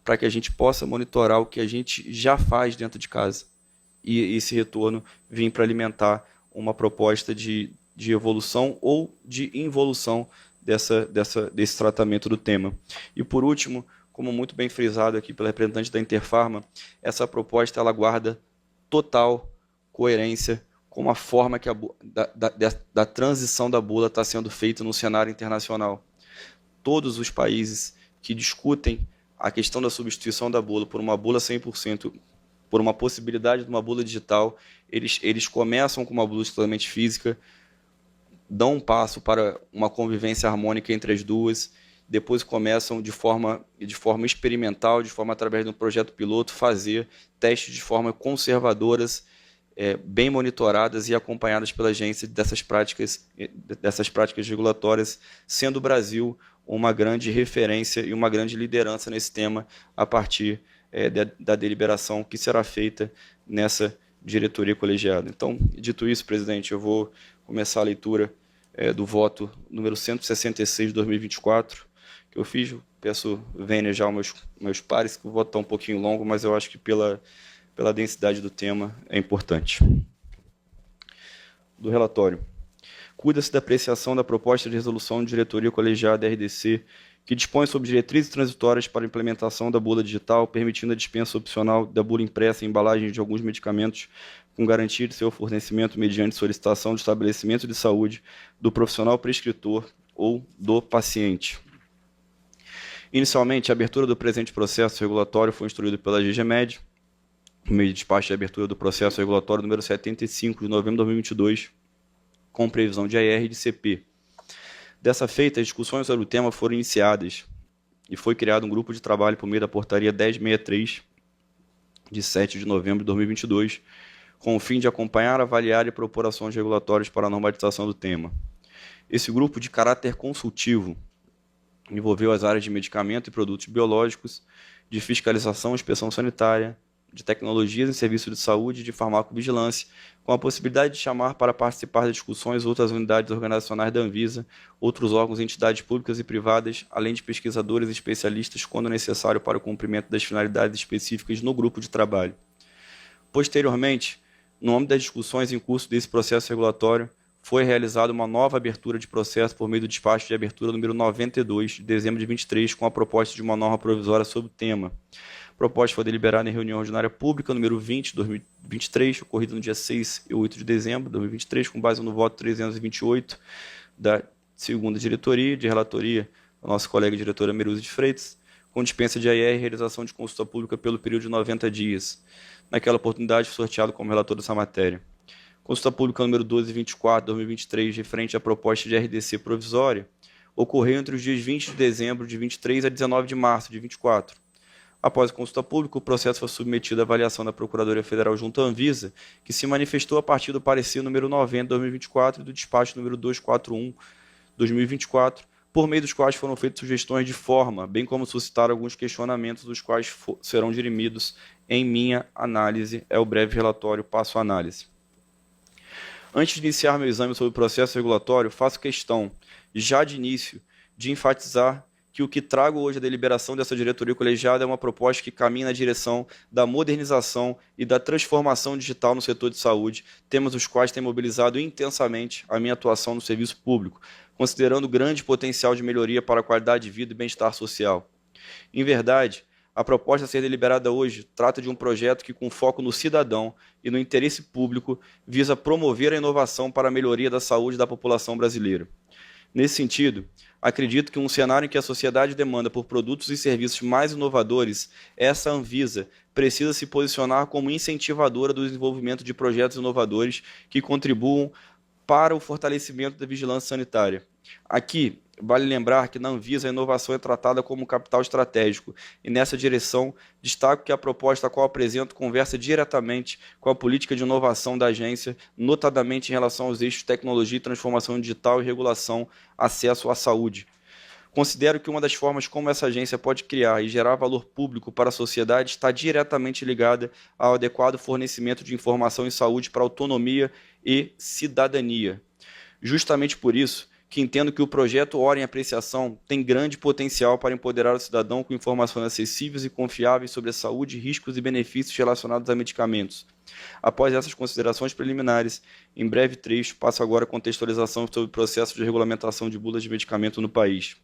para que a gente possa monitorar o que a gente já faz dentro de casa. E esse retorno vir para alimentar uma proposta de evolução ou de involução desse tratamento do tema. E, por último, como muito bem frisado aqui pela representante da Interfarma, essa proposta ela guarda total coerência com a forma que da transição da bula está sendo feita no cenário internacional. Todos os países que discutem a questão da substituição da bula por uma bula 100%, por uma possibilidade de uma bula digital, eles começam com uma bula totalmente física, dão um passo para uma convivência harmônica entre as duas, depois começam de forma experimental, de forma através de um projeto piloto, fazer testes de forma conservadoras, bem monitoradas e acompanhadas pela agência dessas práticas regulatórias, sendo o Brasil uma grande referência e uma grande liderança nesse tema a partir da deliberação que será feita nessa diretoria colegiada. Então, dito isso, presidente, eu vou começar a leitura do voto número 166 de 2024, que eu fiz. Peço vênia já aos meus pares, que o voto está um pouquinho longo, mas eu acho que pela densidade do tema é importante. Do relatório. Cuida-se da apreciação da proposta de resolução de diretoria colegiada RDC, que dispõe sobre diretrizes transitórias para a implementação da bula digital, permitindo a dispensa opcional da bula impressa em embalagens de alguns medicamentos, com garantia de seu fornecimento mediante solicitação do estabelecimento de saúde, do profissional prescritor ou do paciente. Inicialmente, a abertura do presente processo regulatório foi instruída pela GGMed, por meio de despacho de abertura do processo regulatório número 75, de novembro de 2022, com previsão de AR e de CP. Dessa feita, as discussões sobre o tema foram iniciadas e foi criado um grupo de trabalho por meio da portaria 1063, de 7 de novembro de 2022, com o fim de acompanhar, avaliar e propor ações regulatórias para a normatização do tema. Esse grupo, de caráter consultivo, envolveu as áreas de medicamento e produtos biológicos, de fiscalização e inspeção sanitária, de tecnologias em serviços de saúde e de farmacovigilância, com a possibilidade de chamar para participar das discussões outras unidades organizacionais da Anvisa, outros órgãos e entidades públicas e privadas, além de pesquisadores e especialistas, quando necessário para o cumprimento das finalidades específicas no grupo de trabalho. Posteriormente, no âmbito das discussões em curso desse processo regulatório, foi realizada uma nova abertura de processo por meio do despacho de abertura número 92, de dezembro de 23, com a proposta de uma norma provisória sobre o tema. A proposta foi deliberada em reunião ordinária pública número 20 de 2023, ocorrida no dia 6 e 8 de dezembro de 2023, com base no voto 328 da segunda diretoria, de relatoria da nossa colega diretora Meruza de Freitas, com dispensa de AR e realização de consulta pública pelo período de 90 dias. Naquela oportunidade, foi sorteado como relator dessa matéria. Consulta pública número 1224 de 2023, referente à proposta de RDC provisória, ocorreu entre os dias 20 de dezembro de 23 a 19 de março de 24. Após a consulta pública, o processo foi submetido à avaliação da Procuradoria Federal junto à Anvisa, que se manifestou a partir do parecer número 90 de 2024 e do despacho número 241 de 2024, por meio dos quais foram feitas sugestões de forma, bem como suscitar alguns questionamentos, dos quais serão dirimidos em minha análise. É o breve relatório, passo à análise. Antes de iniciar meu exame sobre o processo regulatório, faço questão, já de início, de enfatizar que o que trago hoje à deliberação dessa diretoria colegiada é uma proposta que caminha na direção da modernização e da transformação digital no setor de saúde, temas os quais têm mobilizado intensamente a minha atuação no serviço público, considerando grande potencial de melhoria para a qualidade de vida e bem-estar social. Em verdade, a proposta a ser deliberada hoje trata de um projeto que, com foco no cidadão e no interesse público, visa promover a inovação para a melhoria da saúde da população brasileira. Nesse sentido, acredito que um cenário em que a sociedade demanda por produtos e serviços mais inovadores, essa Anvisa precisa se posicionar como incentivadora do desenvolvimento de projetos inovadores que contribuam para o fortalecimento da vigilância sanitária. Aqui, vale lembrar que na Anvisa a inovação é tratada como capital estratégico e, nessa direção, destaco que a proposta a qual apresento conversa diretamente com a política de inovação da agência, notadamente em relação aos eixos tecnologia e transformação digital e regulação, acesso à saúde. Considero que uma das formas como essa agência pode criar e gerar valor público para a sociedade está diretamente ligada ao adequado fornecimento de informação em saúde para autonomia e cidadania. Justamente por isso, que entendo que o projeto Hora em Apreciação tem grande potencial para empoderar o cidadão com informações acessíveis e confiáveis sobre a saúde, riscos e benefícios relacionados a medicamentos. Após essas considerações preliminares, em breve trecho, passo agora a contextualização sobre o processo de regulamentação de bulas de medicamento no país.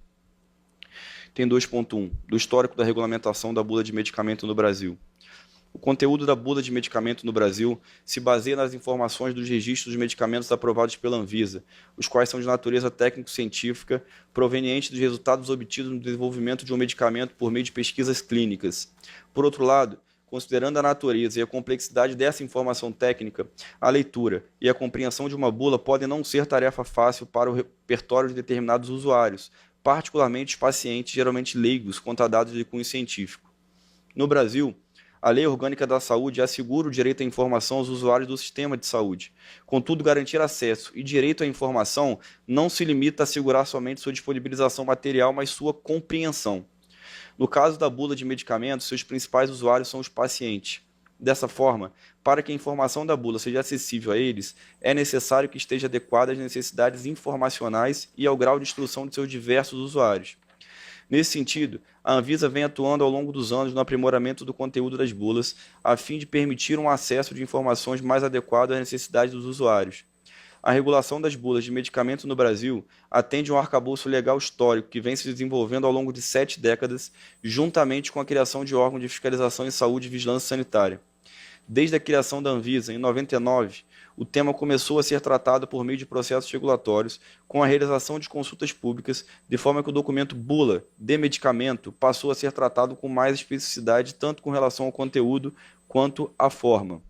Item 2.1, do histórico da regulamentação da bula de medicamento no Brasil. O conteúdo da bula de medicamento no Brasil se baseia nas informações dos registros dos medicamentos aprovados pela Anvisa, os quais são de natureza técnico-científica, provenientes dos resultados obtidos no desenvolvimento de um medicamento por meio de pesquisas clínicas. Por outro lado, considerando a natureza e a complexidade dessa informação técnica, a leitura e a compreensão de uma bula podem não ser tarefa fácil para o repertório de determinados usuários, particularmente os pacientes, geralmente leigos, quanto a dados de cunho científico. No Brasil, a Lei Orgânica da Saúde assegura o direito à informação aos usuários do sistema de saúde. Contudo, garantir acesso e direito à informação não se limita a assegurar somente sua disponibilização material, mas sua compreensão. No caso da bula de medicamentos, seus principais usuários são os pacientes. Dessa forma, para que a informação da bula seja acessível a eles, é necessário que esteja adequada às necessidades informacionais e ao grau de instrução de seus diversos usuários. Nesse sentido, a Anvisa vem atuando ao longo dos anos no aprimoramento do conteúdo das bulas, a fim de permitir um acesso de informações mais adequado às necessidades dos usuários. A regulação das bulas de medicamento no Brasil atende a um arcabouço legal histórico que vem se desenvolvendo ao longo de 7 décadas, juntamente com a criação de órgãos de fiscalização em saúde e vigilância sanitária. Desde a criação da Anvisa, em 99, o tema começou a ser tratado por meio de processos regulatórios, com a realização de consultas públicas, de forma que o documento bula de medicamento passou a ser tratado com mais especificidade, tanto com relação ao conteúdo quanto à forma.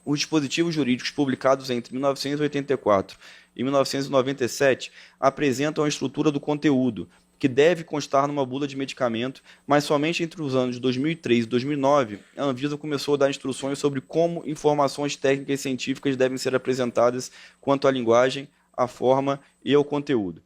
Os dispositivos jurídicos publicados entre 1984 e 1997 apresentam a estrutura do conteúdo, que deve constar numa bula de medicamento, mas somente entre os anos de 2003 e 2009, a Anvisa começou a dar instruções sobre como informações técnicas e científicas devem ser apresentadas quanto à linguagem, à forma e ao conteúdo.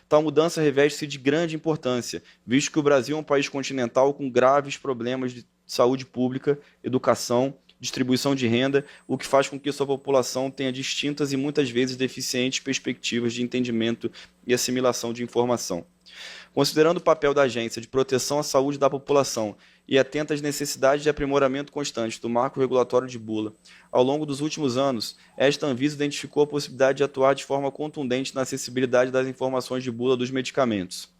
Tal mudança reveste-se de grande importância, visto que o Brasil é um país continental com graves problemas de saúde pública, educação, distribuição de renda, o que faz com que sua população tenha distintas e muitas vezes deficientes perspectivas de entendimento e assimilação de informação. Considerando o papel da Agência de Proteção à Saúde da População e atenta às necessidades de aprimoramento constante do marco regulatório de bula, ao longo dos últimos anos, esta Anvisa identificou a possibilidade de atuar de forma contundente na acessibilidade das informações de bula dos medicamentos.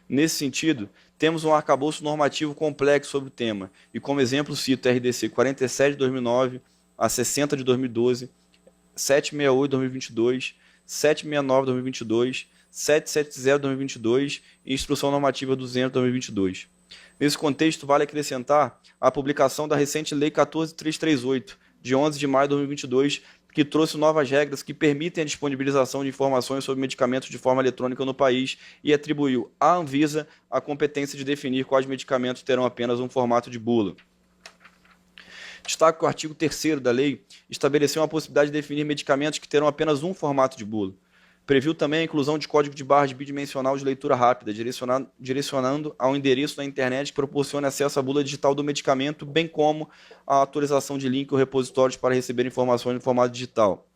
Nesse sentido, temos um arcabouço normativo complexo sobre o tema, e como exemplo cito a RDC 47 de 2009, a 60 de 2012, 768 de 2022, 769 de 2022, 770 de 2022 e Instrução Normativa 200 de 2022. Nesse contexto, vale acrescentar a publicação da recente Lei 14.338, de 11 de maio de 2022, que trouxe novas regras que permitem a disponibilização de informações sobre medicamentos de forma eletrônica no país e atribuiu à Anvisa a competência de definir quais medicamentos terão apenas um formato de bula. Destaco que o artigo 3º da lei estabeleceu a possibilidade de definir medicamentos que terão apenas um formato de bula. Previu também a inclusão de código de barras bidimensional de leitura rápida, direcionando ao endereço na internet que proporcione acesso à bula digital do medicamento, bem como a atualização de link ou repositórios para receber informações no formato digital.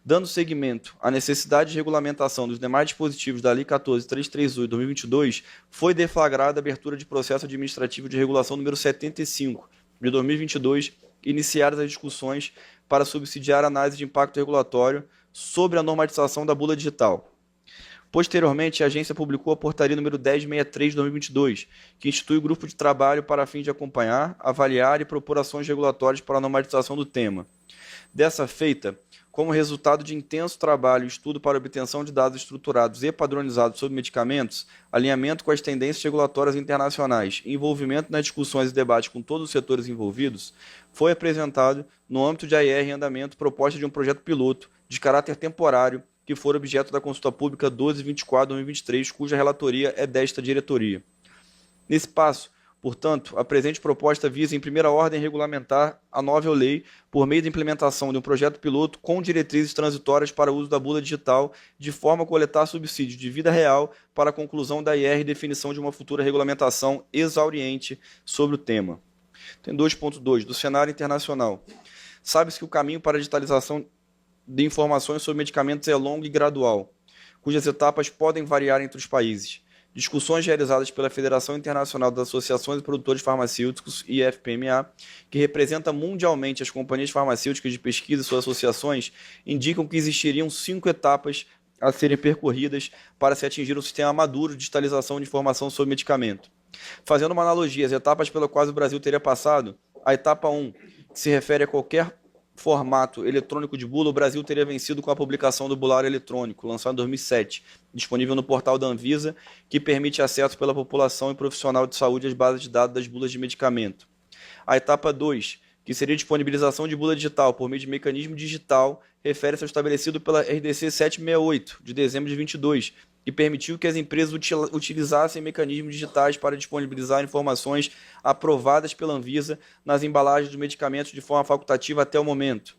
Dando seguimento à necessidade de regulamentação dos demais dispositivos da Lei 14.338 de 2022, foi deflagrada a abertura de processo administrativo de regulação número 75 de 2022, iniciadas as discussões para subsidiar a análise de impacto regulatório sobre a normatização da bula digital. Posteriormente, a agência publicou a portaria número 1063 de 2022, que institui o grupo de trabalho para a fim de acompanhar, avaliar e propor ações regulatórias para a normatização do tema. Dessa feita, como resultado de intenso trabalho e estudo para obtenção de dados estruturados e padronizados sobre medicamentos, alinhamento com as tendências regulatórias internacionais e envolvimento nas discussões e debates com todos os setores envolvidos, foi apresentado, no âmbito de AIR em andamento, proposta de um projeto piloto de caráter temporário que for objeto da consulta pública 1224/2023, cuja relatoria é desta diretoria. Nesse passo, portanto, a presente proposta visa, em primeira ordem, regulamentar a nova lei por meio da implementação de um projeto piloto com diretrizes transitórias para o uso da bula digital, de forma a coletar subsídios de vida real para a conclusão da IR e definição de uma futura regulamentação exauriente sobre o tema. Tem 2.2, do cenário internacional. Sabe-se que o caminho para a digitalização de informações sobre medicamentos é longo e gradual, cujas etapas podem variar entre os países. Discussões realizadas pela Federação Internacional das Associações de Produtores Farmacêuticos, IFPMA, que representa mundialmente as companhias farmacêuticas de pesquisa e suas associações, indicam que existiriam 5 etapas a serem percorridas para se atingir um sistema maduro de digitalização de informação sobre medicamento. Fazendo uma analogia, as etapas pelas quais o Brasil teria passado, a etapa 1, que se refere a qualquer formato eletrônico de bula, o Brasil teria vencido com a publicação do Bulário Eletrônico, lançado em 2007, disponível no portal da Anvisa, que permite acesso pela população e profissional de saúde às bases de dados das bulas de medicamento. A etapa 2, que seria a disponibilização de bula digital por meio de mecanismo digital, refere-se ao estabelecido pela RDC 768, de dezembro de 22, que permitiu que as empresas utilizassem mecanismos digitais para disponibilizar informações aprovadas pela Anvisa nas embalagens dos medicamentos de forma facultativa até o momento.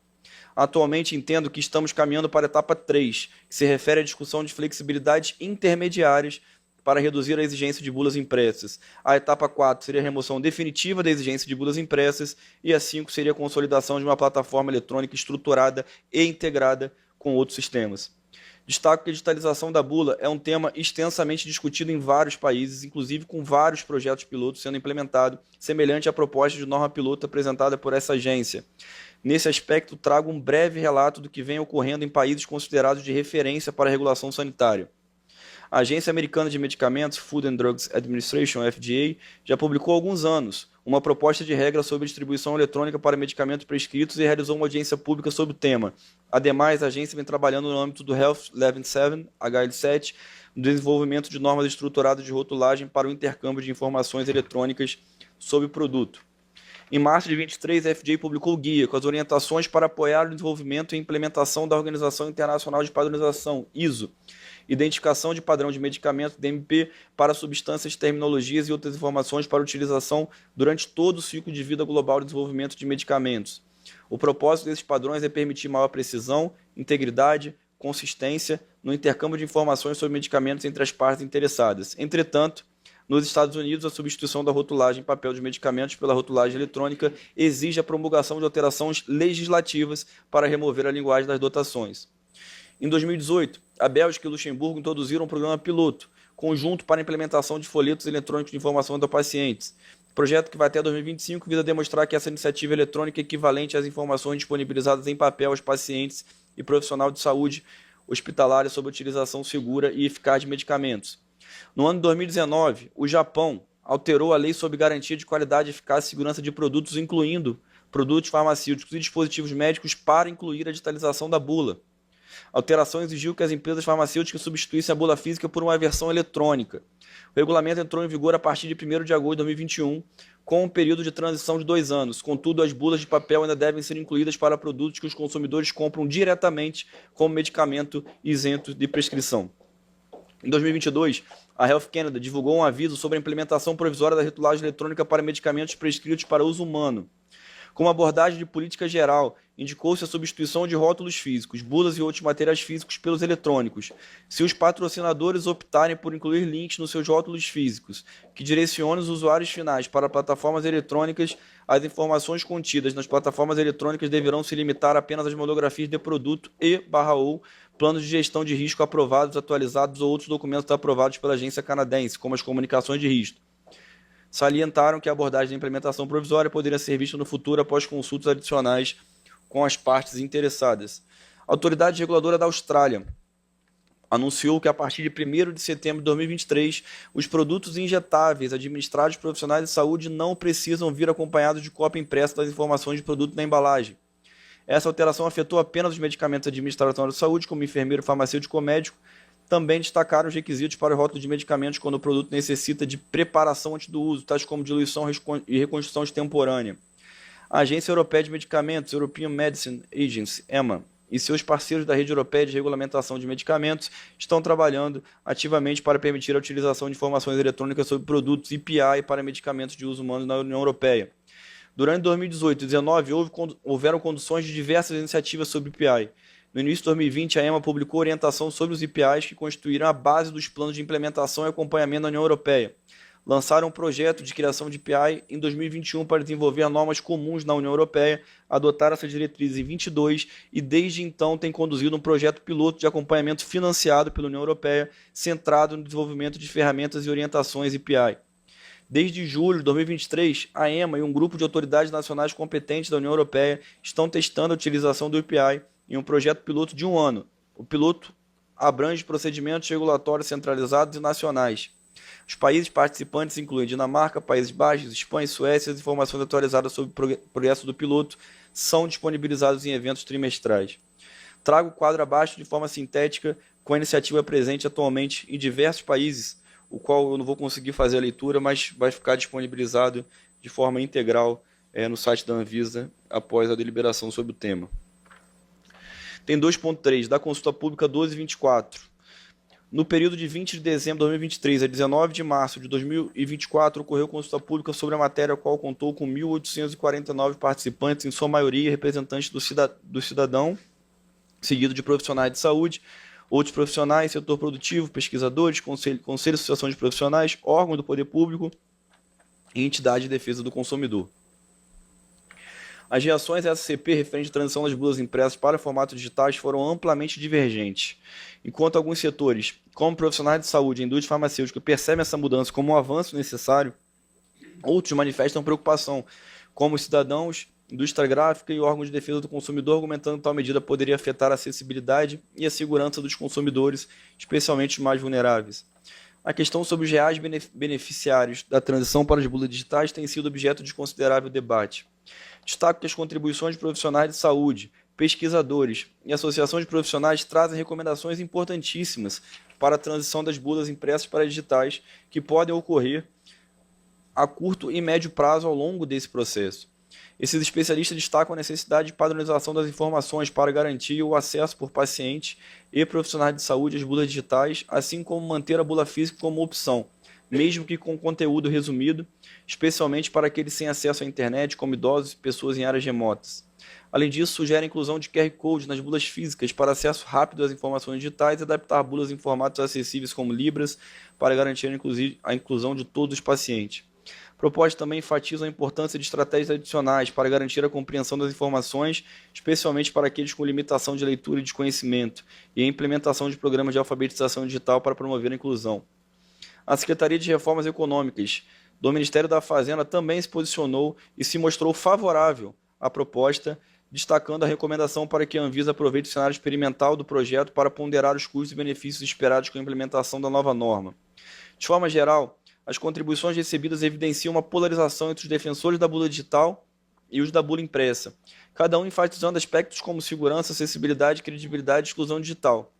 Atualmente, entendo que estamos caminhando para a etapa 3, que se refere à discussão de flexibilidades intermediárias para reduzir a exigência de bulas impressas. A etapa 4 seria a remoção definitiva da exigência de bulas impressas e a 5 seria a consolidação de uma plataforma eletrônica estruturada e integrada com outros sistemas. Destaco que a digitalização da bula é um tema extensamente discutido em vários países, inclusive com vários projetos pilotos sendo implementados, semelhante à proposta de norma piloto apresentada por essa agência. Nesse aspecto, trago um breve relato do que vem ocorrendo em países considerados de referência para a regulação sanitária. A Agência Americana de Medicamentos, Food and Drugs Administration, FDA, já publicou há alguns anos uma proposta de regra sobre distribuição eletrônica para medicamentos prescritos e realizou uma audiência pública sobre o tema. Ademais, a agência vem trabalhando no âmbito do Health Level 7, HL7, no desenvolvimento de normas estruturadas de rotulagem para o intercâmbio de informações eletrônicas sobre o produto. Em março de 23, a FDA publicou o guia com as orientações para apoiar o desenvolvimento e implementação da Organização Internacional de Padronização, ISO, identificação de padrão de medicamento, DMP, para substâncias, terminologias e outras informações para utilização durante todo o ciclo de vida global de desenvolvimento de medicamentos. O propósito desses padrões é permitir maior precisão, integridade, consistência no intercâmbio de informações sobre medicamentos entre as partes interessadas. Entretanto, nos Estados Unidos, a substituição da rotulagem em papel de medicamentos pela rotulagem eletrônica exige a promulgação de alterações legislativas para remover a linguagem das dotações. Em 2018, a Bélgica e o Luxemburgo introduziram um programa piloto, conjunto para a implementação de folhetos eletrônicos de informação dos pacientes. Projeto que vai até 2025 visa demonstrar que essa iniciativa eletrônica é equivalente às informações disponibilizadas em papel aos pacientes e profissional de saúde hospitalária sobre a utilização segura e eficaz de medicamentos. No ano de 2019, o Japão alterou a lei sobre garantia de qualidade, eficácia e segurança de produtos, incluindo produtos farmacêuticos e dispositivos médicos, para incluir a digitalização da bula. A alteração exigiu que as empresas farmacêuticas substituíssem a bula física por uma versão eletrônica. O regulamento entrou em vigor a partir de 1º de agosto de 2021, com um período de transição de 2 anos. Contudo, as bulas de papel ainda devem ser incluídas para produtos que os consumidores compram diretamente como medicamento isento de prescrição. Em 2022, a Health Canada divulgou um aviso sobre a implementação provisória da rotulagem eletrônica para medicamentos prescritos para uso humano. Como abordagem de política geral, indicou-se a substituição de rótulos físicos, bulas e outros materiais físicos pelos eletrônicos. Se os patrocinadores optarem por incluir links nos seus rótulos físicos, que direcionem os usuários finais para plataformas eletrônicas, as informações contidas nas plataformas eletrônicas deverão se limitar apenas às monografias de produto e/ou planos de gestão de risco aprovados, atualizados ou outros documentos aprovados pela agência canadense, como as comunicações de risco. Salientaram que a abordagem de implementação provisória poderia ser vista no futuro após consultas adicionais com as partes interessadas. A Autoridade Reguladora da Austrália anunciou que a partir de 1º de setembro de 2023, os produtos injetáveis administrados por profissionais de saúde não precisam vir acompanhados de cópia impressa das informações de produto na embalagem. Essa alteração afetou apenas os medicamentos administrados na área de saúde, como enfermeiro, farmacêutico ou médico. Também destacaram os requisitos para o rótulo de medicamentos quando o produto necessita de preparação antes do uso, tais como diluição e reconstrução extemporânea. A Agência Europeia de Medicamentos, European Medicines Agency, EMA, e seus parceiros da Rede Europeia de Regulamentação de Medicamentos estão trabalhando ativamente para permitir a utilização de informações eletrônicas sobre produtos EPI para medicamentos de uso humano na União Europeia. Durante 2018 e 2019, houveram conduções de diversas iniciativas sobre EPI. No início de 2020, a EMA publicou orientação sobre os EPIs que constituíram a base dos planos de implementação e acompanhamento da União Europeia. Lançaram um projeto de criação de EPI em 2021 para desenvolver normas comuns na União Europeia, adotaram essas diretrizes em 2022 e desde então tem conduzido um projeto piloto de acompanhamento financiado pela União Europeia, centrado no desenvolvimento de ferramentas e orientações EPI. Desde julho de 2023, a EMA e um grupo de autoridades nacionais competentes da União Europeia estão testando a utilização do EPI em um projeto piloto de 1 ano. O piloto abrange procedimentos regulatórios centralizados e nacionais. Os países participantes incluem Dinamarca, Países Baixos, Espanha e Suécia. As informações atualizadas sobre o progresso do piloto são disponibilizadas em eventos trimestrais. Trago o quadro abaixo de forma sintética com a iniciativa presente atualmente em diversos países, o qual eu não vou conseguir fazer a leitura, mas vai ficar disponibilizado de forma integral no site da Anvisa após a deliberação sobre o tema. Tem 2.3, da consulta pública 1224. No período de 20 de dezembro de 2023 a 19 de março de 2024, ocorreu consulta pública sobre a matéria, a qual contou com 1.849 participantes, em sua maioria representantes do cidadão, seguido de profissionais de saúde, outros profissionais, setor produtivo, pesquisadores, conselho de associação de profissionais, órgãos do poder público e entidade de defesa do consumidor. As reações à SCP referente à transição das bulas impressas para formatos digitais foram amplamente divergentes. Enquanto alguns setores, como profissionais de saúde e indústria farmacêutica, percebem essa mudança como um avanço necessário, outros manifestam preocupação, como os cidadãos, indústria gráfica e órgãos de defesa do consumidor, argumentando que tal medida poderia afetar a acessibilidade e a segurança dos consumidores, especialmente os mais vulneráveis. A questão sobre os reais beneficiários da transição para as bulas digitais tem sido objeto de considerável debate. Destaco que as contribuições de profissionais de saúde, pesquisadores e associações de profissionais trazem recomendações importantíssimas para a transição das bulas impressas para digitais, que podem ocorrer a curto e médio prazo ao longo desse processo. Esses especialistas destacam a necessidade de padronização das informações para garantir o acesso por pacientes e profissionais de saúde às bulas digitais, assim como manter a bula física como opção, mesmo que com conteúdo resumido, especialmente para aqueles sem acesso à internet, como idosos e pessoas em áreas remotas. Além disso, sugere a inclusão de QR Code nas bulas físicas para acesso rápido às informações digitais e adaptar bulas em formatos acessíveis como Libras para garantir a inclusão de todos os pacientes. Propostas também enfatizam a importância de estratégias adicionais para garantir a compreensão das informações, especialmente para aqueles com limitação de leitura e desconhecimento, e a implementação de programas de alfabetização digital para promover a inclusão. A Secretaria de Reformas Econômicas do Ministério da Fazenda também se posicionou e se mostrou favorável à proposta, destacando a recomendação para que a Anvisa aproveite o cenário experimental do projeto para ponderar os custos e benefícios esperados com a implementação da nova norma. De forma geral, as contribuições recebidas evidenciam uma polarização entre os defensores da bula digital e os da bula impressa, cada um enfatizando aspectos como segurança, acessibilidade, credibilidade e exclusão digital.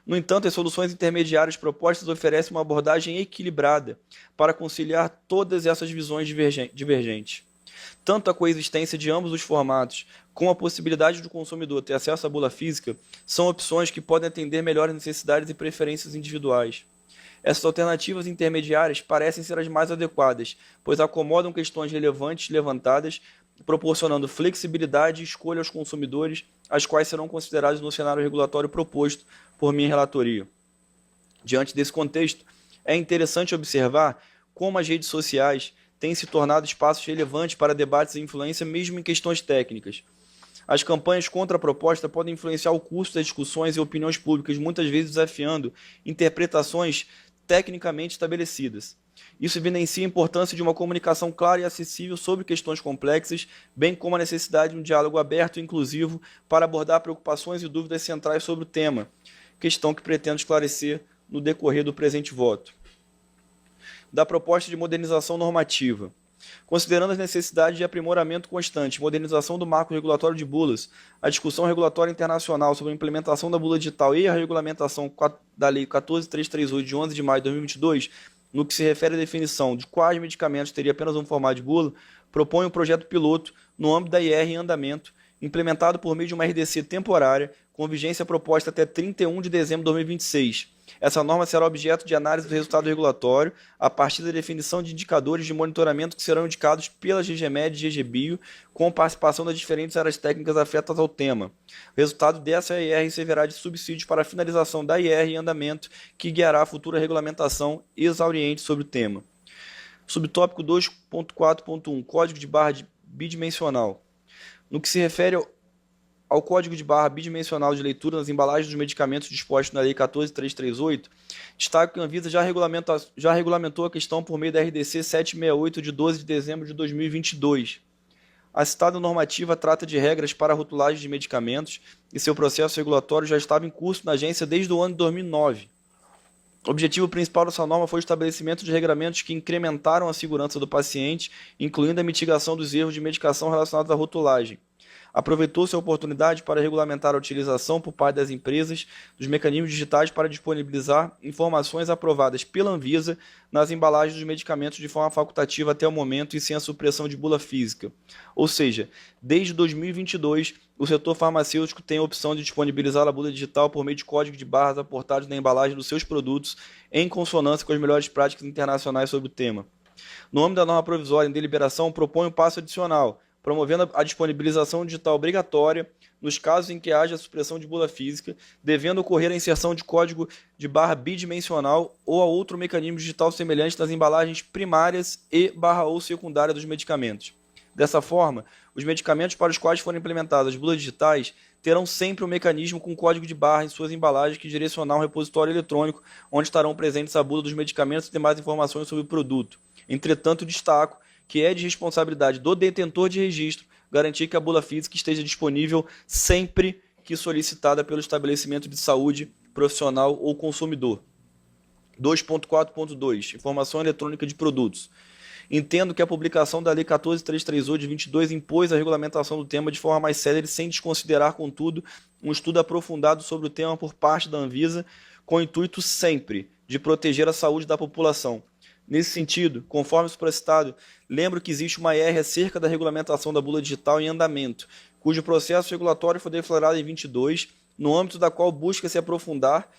No entanto, as soluções intermediárias propostas oferecem uma abordagem equilibrada para conciliar todas essas visões divergentes. Tanto a coexistência de ambos os formatos, como a possibilidade do consumidor ter acesso à bula física, são opções que podem atender melhor as necessidades e preferências individuais. Essas alternativas intermediárias parecem ser as mais adequadas, pois acomodam questões relevantes levantadas, proporcionando flexibilidade e escolha aos consumidores, as quais serão consideradas no cenário regulatório proposto por minha relatoria. Diante desse contexto, é interessante observar como as redes sociais têm se tornado espaços relevantes para debates e influência mesmo em questões técnicas. As campanhas contra a proposta podem influenciar o curso das discussões e opiniões públicas, muitas vezes desafiando interpretações tecnicamente estabelecidas. Isso evidencia a importância de uma comunicação clara e acessível sobre questões complexas, bem como a necessidade de um diálogo aberto e inclusivo para abordar preocupações e dúvidas centrais sobre o tema, questão que pretendo esclarecer no decorrer do presente voto. Da proposta de modernização normativa. Considerando as necessidades de aprimoramento constante e modernização do marco regulatório de bulas, a discussão regulatória internacional sobre a implementação da bula digital e a regulamentação da Lei 14.338, de 11 de maio de 2022, no que se refere à definição de quais medicamentos teria apenas um formato de bula, propõe um projeto piloto no âmbito da IR em andamento, implementado por meio de uma RDC temporária, com vigência proposta até 31 de dezembro de 2026. Essa norma será objeto de análise do resultado regulatório a partir da definição de indicadores de monitoramento que serão indicados pela GGMED e GGBio, com participação das diferentes áreas técnicas afetas ao tema. O resultado dessa IR servirá de subsídio para a finalização da IR em andamento, que guiará a futura regulamentação exauriente sobre o tema. Subtópico 2.4.1, Código de barra bidimensional. No que se refere ao código de barra bidimensional de leitura nas embalagens dos medicamentos dispostos na Lei 14.338, destaco que a Anvisa já regulamentou a questão por meio da RDC 768 de 12 de dezembro de 2022. A citada normativa trata de regras para a rotulagem de medicamentos e seu processo regulatório já estava em curso na agência desde o ano de 2009. O objetivo principal dessa norma foi o estabelecimento de regramentos que incrementaram a segurança do paciente, incluindo a mitigação dos erros de medicação relacionados à rotulagem. Aproveitou-se a oportunidade para regulamentar a utilização por parte das empresas dos mecanismos digitais para disponibilizar informações aprovadas pela Anvisa nas embalagens dos medicamentos de forma facultativa até o momento e sem a supressão de bula física. Ou seja, desde 2022, o setor farmacêutico tem a opção de disponibilizar a bula digital por meio de código de barras aportados na embalagem dos seus produtos, em consonância com as melhores práticas internacionais sobre o tema. No âmbito da norma provisória em deliberação, propõe um passo adicional, promovendo a disponibilização digital obrigatória nos casos em que haja supressão de bula física, devendo ocorrer a inserção de código de barra bidimensional ou a outro mecanismo digital semelhante nas embalagens primárias ou secundárias dos medicamentos. Dessa forma, os medicamentos para os quais forem implementadas as bulas digitais terão sempre um mecanismo com código de barra em suas embalagens que direcionar um repositório eletrônico onde estarão presentes a bula dos medicamentos e demais informações sobre o produto. Entretanto, destaco que é de responsabilidade do detentor de registro garantir que a bula física esteja disponível sempre que solicitada pelo estabelecimento de saúde, profissional ou consumidor. 2.4.2 Informação eletrônica de produtos. Entendo que a publicação da Lei 14.338 de 22 impôs a regulamentação do tema de forma mais célere, sem desconsiderar, contudo, um estudo aprofundado sobre o tema por parte da Anvisa, com o intuito sempre de proteger a saúde da população. Nesse sentido, conforme supracitado, lembro que existe uma IR acerca da regulamentação da bula digital em andamento, cujo processo regulatório foi deflagrado em 22, no âmbito da qual busca se aprofundar,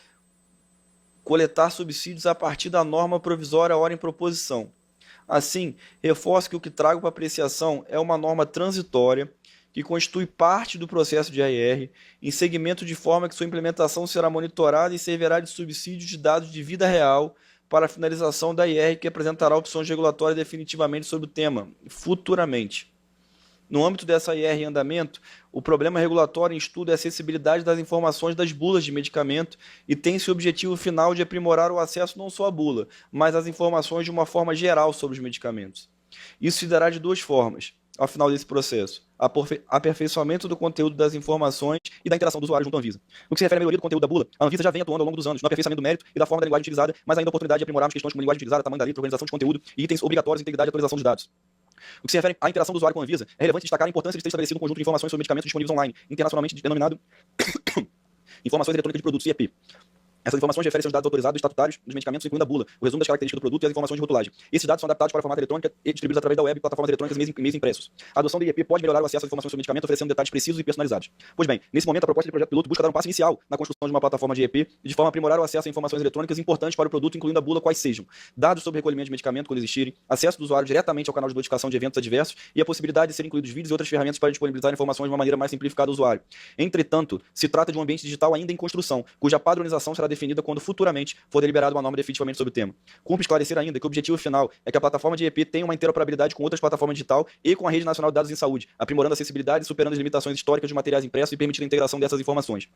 coletar subsídios a partir da norma provisória ora em proposição. Assim, reforço que o que trago para apreciação é uma norma transitória, que constitui parte do processo de AIR, em segmento de forma que sua implementação será monitorada e servirá de subsídio de dados de vida real para a finalização da IR, que apresentará opções regulatórias definitivamente sobre o tema, futuramente. No âmbito dessa IR em andamento, o problema regulatório em estudo é a acessibilidade das informações das bulas de medicamento e tem-se o objetivo final de aprimorar o acesso não só à bula, mas às informações de uma forma geral sobre os medicamentos. Isso se dará de duas formas, ao final desse processo: aperfeiçoamento do conteúdo das informações e da interação do usuário junto à Anvisa. No que se refere à melhoria do conteúdo da bula, a Anvisa já vem atuando ao longo dos anos no aperfeiçoamento do mérito e da forma da linguagem utilizada, mas ainda a oportunidade de aprimorarmos questões como linguagem utilizada, tamanho da letra, organização de conteúdo e itens obrigatórios, integridade e atualização de dados. No que se refere à interação do usuário com a Anvisa, é relevante destacar a importância de ter estabelecido um conjunto de informações sobre medicamentos disponíveis online, internacionalmente denominado Informações Eletrônicas de Produtos, IEP. Essas informações referem-se aos dados autorizados e estatutários dos medicamentos, incluindo a bula, o resumo das características do produto e as informações de rotulagem. Esses dados são adaptados para formato eletrônico e distribuídos através da web e plataformas eletrônicas e meios impressos. A adoção do IEP pode melhorar o acesso às informações sobre o medicamento, oferecendo detalhes precisos e personalizados. Pois bem, nesse momento, a proposta de projeto piloto busca dar um passo inicial na construção de uma plataforma de IEP, de forma a aprimorar o acesso a informações eletrônicas importantes para o produto, incluindo a bula, quais sejam dados sobre recolhimento de medicamento, quando existirem, acesso do usuário diretamente ao canal de notificação de eventos adversos e a possibilidade de serem incluídos vídeos e outras ferramentas para disponibilizar informações de uma maneira mais simplificada ao usuário. Entretanto, se trata de um ambiente digital ainda em construção, cuja padronização será definida quando futuramente for deliberada uma norma definitivamente sobre o tema. Cumpre esclarecer ainda que o objetivo final é que a plataforma de IEP tenha uma interoperabilidade com outras plataformas digital e com a Rede Nacional de Dados em Saúde, aprimorando a acessibilidade e superando as limitações históricas de materiais impressos e permitindo a integração dessas informações.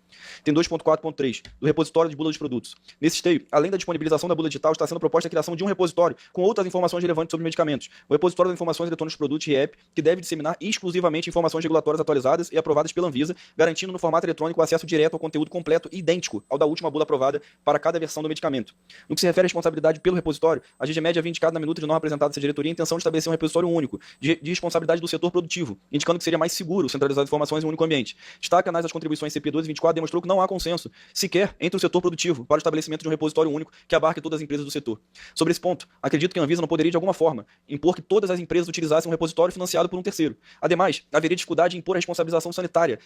Tem 2.4.3, do repositório de bula dos produtos. Nesse esteio, além da disponibilização da bula digital, está sendo proposta a criação de um repositório com outras informações relevantes sobre medicamentos. O repositório das informações eletrônicas dos produtos, REP, que deve disseminar exclusivamente informações regulatórias atualizadas e aprovadas pela Anvisa, garantindo no formato eletrônico o acesso direto ao conteúdo completo e idêntico ao da última bula aprovada para cada versão do medicamento. No que se refere à responsabilidade pelo repositório, a GGMED havia indicado na minuta de norma apresentada a essa diretoria a intenção de estabelecer um repositório único, de responsabilidade do setor produtivo, indicando que seria mais seguro centralizar as informações em um único ambiente. Destaca análise das contribuições CP2 e 24 demonstrou que não há consenso, sequer entre o setor produtivo, para o estabelecimento de um repositório único que abarque todas as empresas do setor. Sobre esse ponto, acredito que a Anvisa não poderia, de alguma forma, impor que todas as empresas utilizassem um repositório financiado por um terceiro. Ademais, haveria dificuldade em impor a responsabilização sanitária,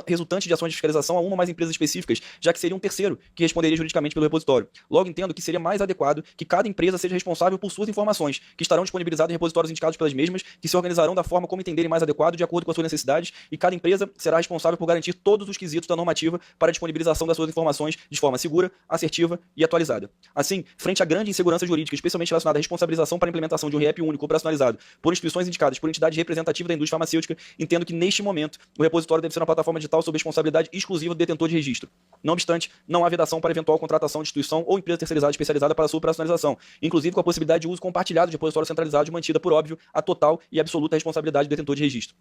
resultante de ações de fiscalização a uma ou mais empresas específicas, já que seria um terceiro que responderia juridicamente pelo repositório. Logo, entendo que seria mais adequado que cada empresa seja responsável por suas informações, que estarão disponibilizadas em repositórios indicados pelas mesmas, que se organizarão da forma como entenderem mais adequado, de acordo com as suas necessidades, e cada empresa será responsável por garantir todos os quesitos da normativa para a disponibilização das suas informações de forma segura, assertiva e atualizada. Assim, frente à grande insegurança jurídica, especialmente relacionada à responsabilização para a implementação de um REP único operacionalizado por instituições indicadas por entidade representativa da indústria farmacêutica, entendo que, neste momento, o repositório deve ser uma plataforma digital sob responsabilidade exclusiva do detentor de registro. Não obstante, não há vedação para eventual contratação de instituição ou empresa terceirizada especializada para a sua operacionalização, inclusive com a possibilidade de uso compartilhado de repositórios centralizados, mantida, por óbvio, a total e absoluta responsabilidade do detentor de registro.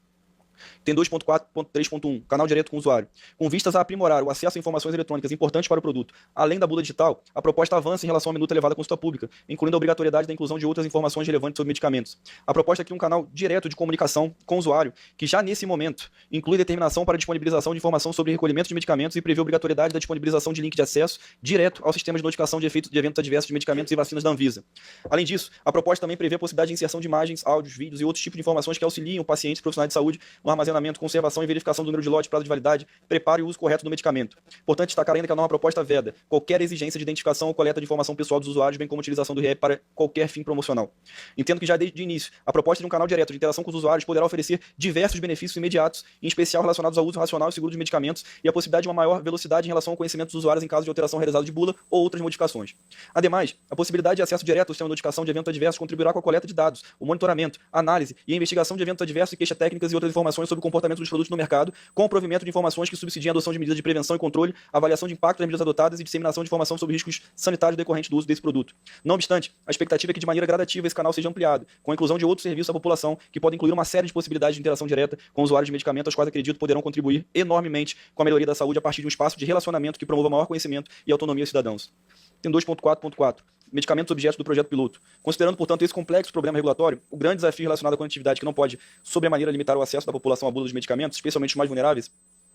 Item 2.4.3.1, canal direto com o usuário. Com vistas a aprimorar o acesso a informações eletrônicas importantes para o produto, além da bula digital, a proposta avança em relação à minuta elevada à consulta pública, incluindo a obrigatoriedade da inclusão de outras informações relevantes sobre medicamentos. A proposta cria um canal direto de comunicação com o usuário, que já nesse momento inclui determinação para a disponibilização de informação sobre recolhimento de medicamentos e prevê a obrigatoriedade da disponibilização de link de acesso direto ao sistema de notificação de efeitos de eventos adversos de medicamentos e vacinas da Anvisa. Além disso, a proposta também prevê a possibilidade de inserção de imagens, áudios, vídeos e outros tipos de informações que auxiliem o paciente e profissionais de saúde no armazenamento, conservação e verificação do número de lote, prazo de validade, preparo e uso correto do medicamento. Importante destacar ainda que a nova proposta veda qualquer exigência de identificação ou coleta de informação pessoal dos usuários, bem como a utilização do REP para qualquer fim promocional. Entendo que já desde o início, a proposta de um canal direto de interação com os usuários poderá oferecer diversos benefícios imediatos, em especial relacionados ao uso racional e seguro dos medicamentos e a possibilidade de uma maior velocidade em relação ao conhecimento dos usuários em caso de alteração realizada de bula ou outras modificações. Ademais, a possibilidade de acesso direto ao sistema de notificação de eventos adversos contribuirá com a coleta de dados, o monitoramento, a análise e a investigação de eventos adversos e queixas técnicas e outras informações sobre o comportamento dos produtos no mercado, com o provimento de informações que subsidiem a adoção de medidas de prevenção e controle, avaliação de impacto das medidas adotadas e disseminação de informação sobre riscos sanitários decorrentes do uso desse produto. Não obstante, a expectativa é que de maneira gradativa esse canal seja ampliado, com a inclusão de outros serviços à população, que podem incluir uma série de possibilidades de interação direta com usuários de medicamentos, as quais acredito poderão contribuir enormemente com a melhoria da saúde a partir de um espaço de relacionamento que promova maior conhecimento e autonomia aos cidadãos. Tem 2.4.4. Medicamentos objeto do projeto piloto. Considerando, portanto, esse complexo problema regulatório, o grande desafio relacionado à conectividade que não pode, sobremaneira, limitar o acesso da população à bula dos medicamentos, especialmente os mais vulneráveis,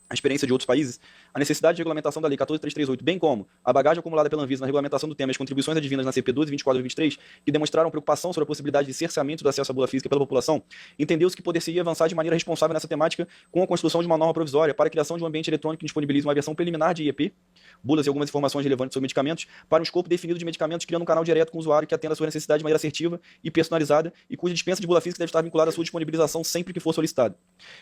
a experiência de outros países, a necessidade de regulamentação da Lei 14338, bem como a bagagem acumulada pela Anvisa na regulamentação do tema e as contribuições advindas na CP 12, 24 e 23, que demonstraram preocupação sobre a possibilidade de cerceamento do acesso à bula física pela população, entendeu-se que poderia avançar de maneira responsável nessa temática com a construção de uma norma provisória para a criação de um ambiente eletrônico que disponibilize uma versão preliminar de IEP, bulas e algumas informações relevantes sobre medicamentos, para um escopo definido de medicamentos, criando um canal direto com o usuário que atenda a sua necessidade de maneira assertiva e personalizada e cuja dispensa de bula física deve estar vinculada à sua disponibilização sempre que for solicitado.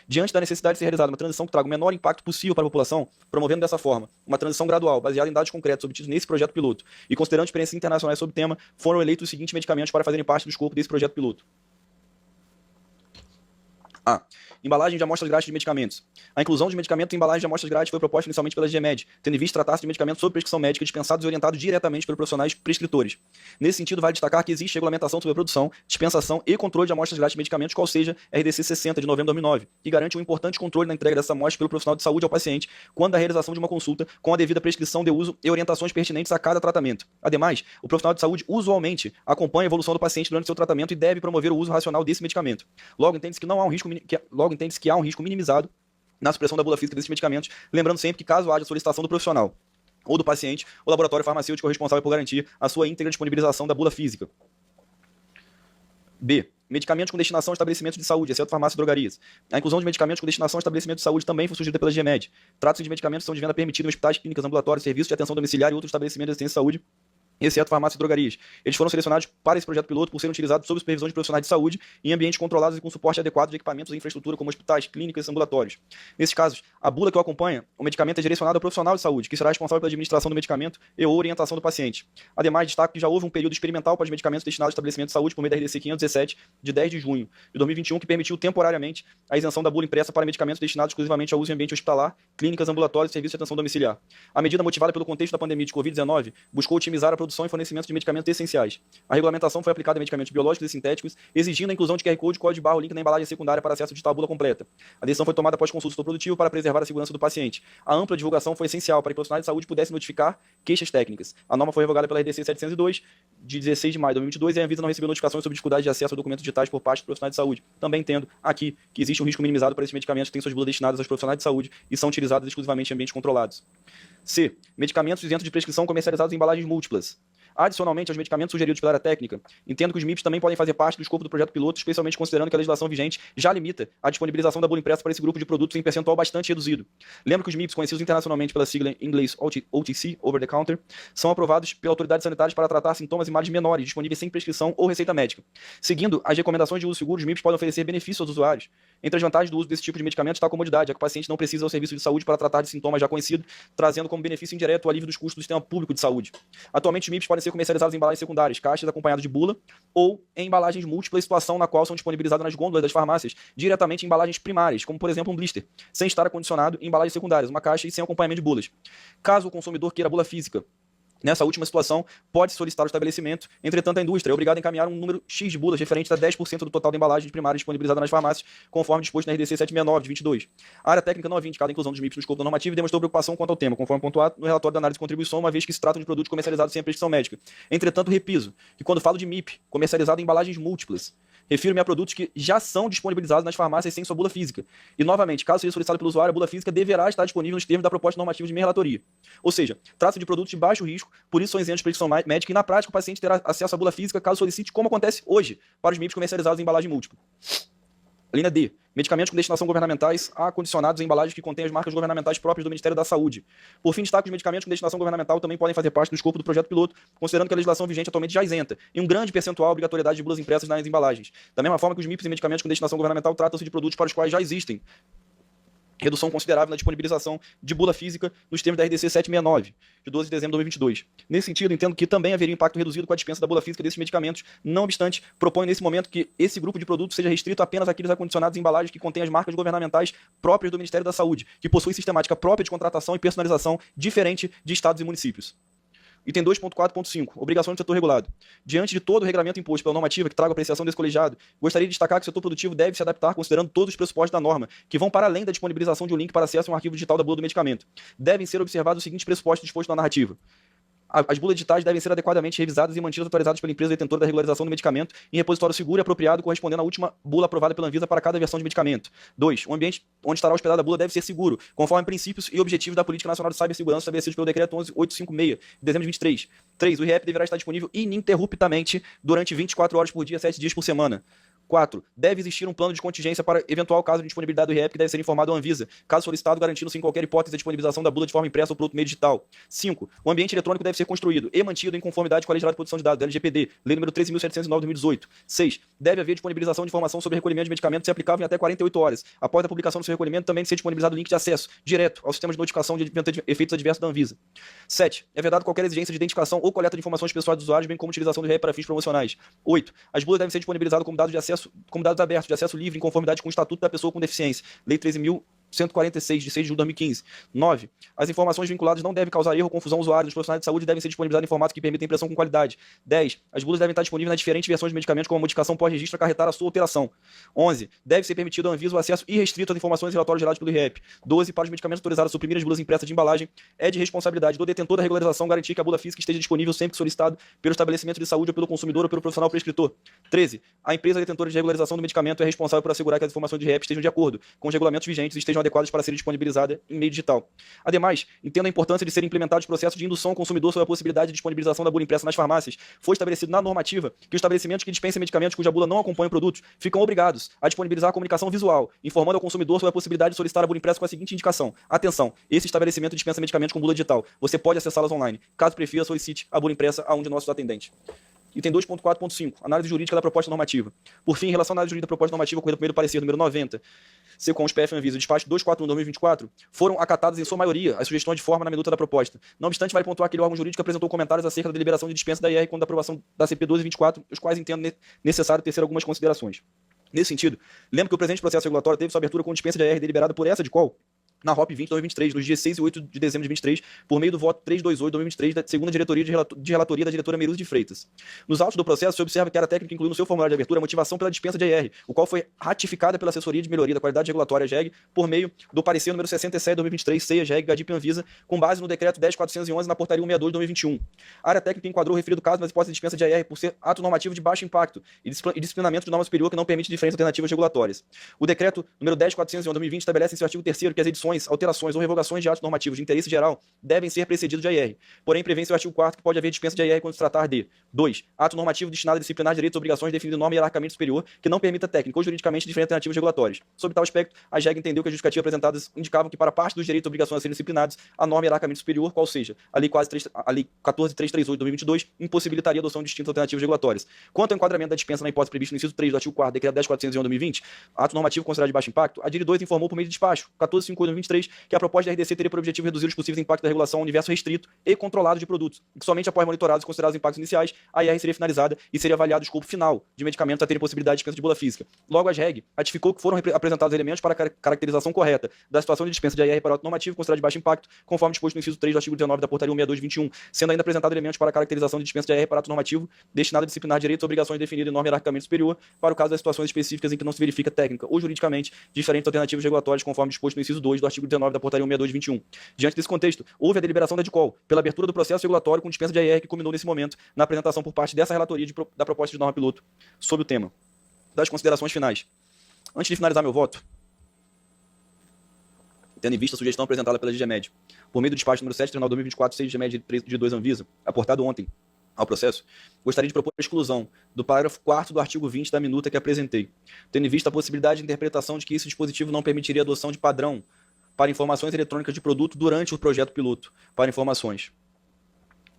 Diante da necessidade de ser realizada uma transição que traga o menor impacto possível para a população, promovendo dessa forma uma transição gradual, baseada em dados concretos obtidos nesse projeto piloto e considerando experiências internacionais sobre o tema, foram eleitos os seguintes medicamentos para fazerem parte do escopo desse projeto piloto. A. Embalagem de amostras grátis de medicamentos. A inclusão de medicamentos em embalagem de amostras grátis foi proposta inicialmente pela GMED, tendo em vista tratar-se de medicamentos sob prescrição médica dispensados e orientados diretamente pelos profissionais prescritores. Nesse sentido, vale destacar que existe regulamentação sobre a produção, dispensação e controle de amostras grátis de medicamentos, qual seja RDC 60 de novembro de 2009, que garante um importante controle na entrega dessa amostra pelo profissional de saúde ao paciente quando da realização de uma consulta com a devida prescrição de uso e orientações pertinentes a cada tratamento. Ademais, o profissional de saúde usualmente acompanha a evolução do paciente durante seu tratamento e deve promover o uso racional desse medicamento. Logo, entende-se que há um risco minimizado na supressão da bula física desses medicamentos, lembrando sempre que caso haja solicitação do profissional ou do paciente, o laboratório farmacêutico é responsável por garantir a sua íntegra disponibilização da bula física. B. Medicamentos com destinação a estabelecimentos de saúde, exceto farmácias e drogarias. A inclusão de medicamentos com destinação a estabelecimentos de saúde também foi sugerida pela GMED. Trata-se de medicamentos que são de venda permitida em hospitais, clínicas, ambulatórios, serviços de atenção domiciliar e outros estabelecimentos de assistência de saúde, exceto farmácias e drogarias. Eles foram selecionados para esse projeto piloto por serem utilizados sob supervisão de profissionais de saúde em ambientes controlados e com suporte adequado de equipamentos e infraestrutura como hospitais, clínicas e ambulatórios. Nesses casos, a bula que o acompanha, o medicamento é direcionado ao profissional de saúde, que será responsável pela administração do medicamento e ou orientação do paciente. Ademais, destaco que já houve um período experimental para os medicamentos destinados a estabelecimentos de saúde por meio da RDC 517, de 10 de junho de 2021, que permitiu temporariamente a isenção da bula impressa para medicamentos destinados exclusivamente ao uso em ambiente hospitalar, clínicas, ambulatórios e serviços de atenção domiciliar. A medida, motivada pelo contexto da pandemia de Covid-19, buscou otimizar a produção e fornecimento de medicamentos essenciais. A regulamentação foi aplicada a medicamentos biológicos e sintéticos, exigindo a inclusão de QR Code, código de barra ou link na embalagem secundária para acesso digital à bula completa. A decisão foi tomada após consulta do produtivo para preservar a segurança do paciente. A ampla divulgação foi essencial para que profissionais de saúde pudessem notificar queixas técnicas. A norma foi revogada pela RDC 702, de 16 de maio de 2022, e a Anvisa não recebeu notificações sobre dificuldade de acesso a documentos digitais por parte dos profissionais de saúde. Também entendo aqui que existe um risco minimizado para esses medicamentos que têm suas bulas destinadas aos profissionais de saúde e são utilizados exclusivamente em ambientes controlados. C. Medicamentos isentos de prescrição comercializados em embalagens múltiplas. Adicionalmente aos medicamentos sugeridos pela área técnica, entendo que os MIPs também podem fazer parte do escopo do projeto piloto, especialmente considerando que a legislação vigente já limita a disponibilização da bula impressa para esse grupo de produtos em percentual bastante reduzido. Lembro que os MIPs, conhecidos internacionalmente pela sigla em inglês OTC, Over the Counter, são aprovados pela autoridade sanitária para tratar sintomas e males menores, disponíveis sem prescrição ou receita médica. Seguindo as recomendações de uso seguro, os MIPs podem oferecer benefícios aos usuários. Entre as vantagens do uso desse tipo de medicamento está a comodidade, é que o paciente não precisa ao serviço de saúde para tratar de sintomas já conhecidos, trazendo como benefício indireto o alívio dos custos do sistema público de saúde. Atualmente, os MIPs podem ser comercializados em embalagens secundárias, caixas acompanhadas de bula, ou em embalagens múltiplas, situação na qual são disponibilizadas nas gôndolas das farmácias, diretamente em embalagens primárias, como por exemplo um blister, sem estar acondicionado em embalagens secundárias, uma caixa e sem acompanhamento de bulas. Caso o consumidor queira a bula física, Nessa última situação, pode solicitar o estabelecimento, entretanto, a indústria é obrigada a encaminhar um número X de bulas referente a 10% do total da embalagem primária disponibilizada nas farmácias, conforme disposto na RDC 769 de 22. A área técnica não havia indicado a inclusão dos MIPs no escopo da normativa e demonstrou preocupação quanto ao tema, conforme pontuado no relatório da análise de contribuição, uma vez que se trata de produtos comercializados sem a prescrição médica. Entretanto, repiso que quando falo de MIP, comercializado em embalagens múltiplas, refiro-me a produtos que já são disponibilizados nas farmácias sem sua bula física. E, novamente, caso seja solicitado pelo usuário, a bula física deverá estar disponível nos termos da proposta normativa de minha relatoria. Ou seja, trata-se de produtos de baixo risco, por isso são isentos de prescrição médica e, na prática, o paciente terá acesso à bula física caso solicite, como acontece hoje, para os MIPs comercializados em embalagem múltipla. Linha D. Medicamentos com destinação governamentais acondicionados em embalagens que contêm as marcas governamentais próprias do Ministério da Saúde. Por fim, destaco que os medicamentos com destinação governamental também podem fazer parte do escopo do projeto piloto, considerando que a legislação vigente atualmente já isenta, em um grande percentual, a obrigatoriedade de bulas impressas nas embalagens. Da mesma forma que os MIPs e medicamentos com destinação governamental tratam-se de produtos para os quais já existem redução considerável na disponibilização de bula física nos termos da RDC 769, de 12 de dezembro de 2022. Nesse sentido, entendo que também haveria impacto reduzido com a dispensa da bula física desses medicamentos. Não obstante, proponho nesse momento que esse grupo de produtos seja restrito apenas àqueles acondicionados em embalagens que contêm as marcas governamentais próprias do Ministério da Saúde, que possuem sistemática própria de contratação e personalização diferente de estados e municípios. Item 2.4.5. Obrigações do setor regulado. Diante de todo o regulamento imposto pela normativa que traga apreciação desse colegiado, gostaria de destacar que o setor produtivo deve se adaptar considerando todos os pressupostos da norma, que vão para além da disponibilização de um link para acesso a um arquivo digital da bula do medicamento. Devem ser observados os seguintes pressupostos dispostos na narrativa. As bulas digitais devem ser adequadamente revisadas e mantidas atualizadas pela empresa detentora da regularização do medicamento em repositório seguro e apropriado correspondendo à última bula aprovada pela Anvisa para cada versão de medicamento. 2. O ambiente onde estará hospedada a bula deve ser seguro, conforme princípios e objetivos da Política Nacional de Cibersegurança estabelecidos pelo Decreto 11.856, de dezembro de 23. 3. O IREP deverá estar disponível ininterruptamente durante 24 horas por dia, 7 dias por semana. 4. Deve existir um plano de contingência para eventual caso de disponibilidade do IREP que deve ser informado à Anvisa, caso solicitado, garantindo-se em qualquer hipótese a disponibilização da bula de forma impressa ou por outro meio digital. 5. O ambiente eletrônico deve ser construído e mantido em conformidade com a Legislação de Proteção de Dados, LGPD, Lei nº 13.709 de 2018. 6. Deve haver disponibilização de informação sobre recolhimento de medicamentos se aplicável em até 48 horas. Após a publicação do seu recolhimento, também ser disponibilizado o link de acesso direto ao sistema de notificação de efeitos adversos da Anvisa. 7. É vedado qualquer exigência de identificação ou coleta de informações pessoais dos usuários, bem como utilização do IREP para fins promocionais. 8. As bulas devem ser disponibilizadas como dados abertos de acesso livre em conformidade com o Estatuto da Pessoa com Deficiência, Lei 13.146, de 6 de julho de 2015. 9. As informações vinculadas não devem causar erro ou confusão ao usuário. Os profissionais de saúde devem ser disponibilizados em formato que permita impressão com qualidade. 10. As bulas devem estar disponíveis nas diferentes versões de medicamentos com a modificação pós-registro acarretar a sua alteração. 11. Deve ser permitido ao Anvisa o acesso irrestrito às informações e relatórios gerados pelo IREP. 12. Para os medicamentos autorizados a suprimir as bulas impressas de embalagem, é de responsabilidade do detentor da regularização garantir que a bula física esteja disponível sempre que solicitado pelo estabelecimento de saúde ou pelo consumidor ou pelo profissional prescritor. 13. A empresa detentora de regularização do medicamento é responsável por assegurar que as informações de IREP estejam de acordo com os regulamentos vigentes e estejam adequadas para serem disponibilizadas em meio digital. Ademais, entendo a importância de serem implementados processos de indução ao consumidor sobre a possibilidade de disponibilização da bula impressa nas farmácias. Foi estabelecido na normativa que os estabelecimentos que dispensem medicamentos cuja bula não acompanha o produto ficam obrigados a disponibilizar a comunicação visual, informando ao consumidor sobre a possibilidade de solicitar a bula impressa com a seguinte indicação. Atenção, esse estabelecimento dispensa medicamentos com bula digital. Você pode acessá-las online. Caso prefira, solicite a bula impressa a um de nossos atendentes. Item 2.4.5. Análise jurídica da proposta normativa. Por fim, em relação à análise jurídica da proposta normativa ocorrida no primeiro parecer número 90, com os PF Anvisa, o despacho 241/2024, foram acatadas em sua maioria as sugestões de forma na minuta da proposta. Não obstante, vale pontuar que aquele órgão jurídico apresentou comentários acerca da deliberação de dispensa da IR quando da aprovação da CP 1224, os quais entendo necessário tecer algumas considerações. Nesse sentido, lembro que o presente processo regulatório teve sua abertura com dispensa de AR deliberada por essa de qual? Na ROP 20/2023, nos dias 6 e 8 de dezembro de 2023, por meio do voto 328/2023 da segunda diretoria de relatoria da diretora Meiruz de Freitas. Nos autos do processo, se observa que a área técnica incluiu no seu formulário de abertura a motivação pela dispensa de AR, o qual foi ratificada pela Assessoria de Melhoria da Qualidade Regulatória JEG por meio do parecer número 67/2023, CEIA JEG GADIP Anvisa, com base no decreto 10.411 na portaria 162/2021. A área técnica enquadrou o referido caso nas hipóteses de dispensa de AR por ser ato normativo de baixo impacto e disciplinamento de norma superior que não permite diferentes alternativas regulatórias. O decreto número 10.411/2020 estabelece em seu artigo 3º que as edições, alterações ou revogações de atos normativos de interesse geral devem ser precedidos de AR. Porém, prevê em seu artigo 4º que pode haver dispensa de AR quando se tratar de 2. Ato normativo destinado a disciplinar direitos e obrigações definido em norma hierarquicamente superior que não permita técnica ou juridicamente diferentes alternativas regulatórias. Sob tal aspecto, a JEG entendeu que as justificativas apresentadas indicavam que para parte dos direitos e obrigações a serem disciplinados, a norma hierarquicamente superior, qual seja, a Lei 14.338/2022, impossibilitaria a adoção de distintas alternativas regulatórias. Quanto ao enquadramento da dispensa na hipótese prevista no inciso 3 do artigo 4º, decreto 10.411/2020, ato normativo considerado de baixo impacto, a DIRI 2 informou por meio de despacho 14.58/2020 2023, que a proposta da RDC teria por objetivo reduzir os possíveis impactos da regulação ao universo restrito e controlado de produtos, e que somente após monitorados e considerados os impactos iniciais, a IR seria finalizada e seria avaliado o escopo final de medicamentos a terem possibilidade de dispensa de bula física. Logo, a REG ratificou que foram apresentados elementos para a caracterização correta da situação de dispensa de AIR para ato normativo considerado de baixo impacto, conforme disposto no inciso 3 do artigo 19 da portaria 162/21, sendo ainda apresentados elementos para a caracterização de dispensa de AIR para ato normativo destinado a disciplinar direitos e obrigações definidas em norma hierarquicamente superior para o caso das situações específicas em que não se verifica técnica ou juridicamente diferentes alternativas regulatórias, conforme disposto no inciso 2 do artigo 19 da portaria 162/21. Diante desse contexto, houve a deliberação da DICOL pela abertura do processo regulatório com dispensa de AIR que culminou nesse momento na apresentação por parte dessa relatoria da proposta de norma piloto sobre o tema. Das considerações finais. Antes de finalizar meu voto, tendo em vista a sugestão apresentada pela GGMed, por meio do despacho número 7, Tribunal 2024, 6 GGMed de 2 Anvisa, aportado ontem ao processo, gostaria de propor a exclusão do parágrafo 4º do artigo 20 da minuta que apresentei, tendo em vista a possibilidade de interpretação de que esse dispositivo não permitiria a adoção de padrão para informações eletrônicas de produto durante o projeto piloto, para informações.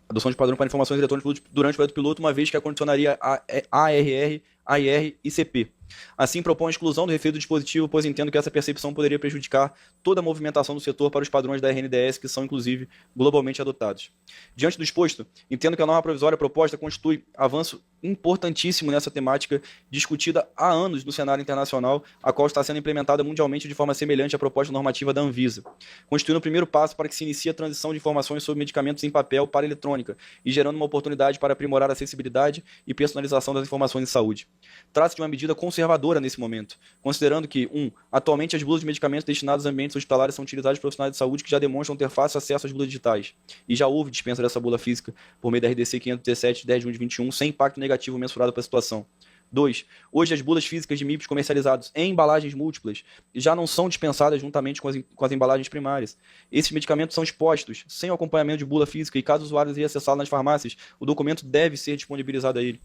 Adoção de padrão para informações eletrônicas durante o projeto piloto, uma vez que acondicionaria a ARR, AIR e CP. Assim, propõe a exclusão do referido dispositivo, pois entendo que essa percepção poderia prejudicar toda a movimentação do setor para os padrões da RNDS, que são, inclusive, globalmente adotados. Diante do exposto, entendo que a norma provisória proposta constitui avanço importantíssimo nessa temática discutida há anos no cenário internacional, a qual está sendo implementada mundialmente de forma semelhante à proposta normativa da Anvisa, constituindo o primeiro passo para que se inicie a transição de informações sobre medicamentos em papel para eletrônica e gerando uma oportunidade para aprimorar a acessibilidade e personalização das informações de saúde. Trata-se de uma medida conservadora nesse momento, considerando que, atualmente as bulas de medicamentos destinados a ambientes hospitalares são utilizadas por profissionais de saúde que já demonstram ter fácil acesso às bulas digitais, e já houve dispensa dessa bula física por meio da RDC 517 de 10 de junho de 21, sem impacto negativo mensurado para a situação. 2. Hoje as bulas físicas de MIPs comercializados em embalagens múltiplas já não são dispensadas juntamente com as embalagens primárias. Esses medicamentos são expostos sem o acompanhamento de bula física e caso o usuário deseje acessá-lo nas farmácias, o documento deve ser disponibilizado a ele.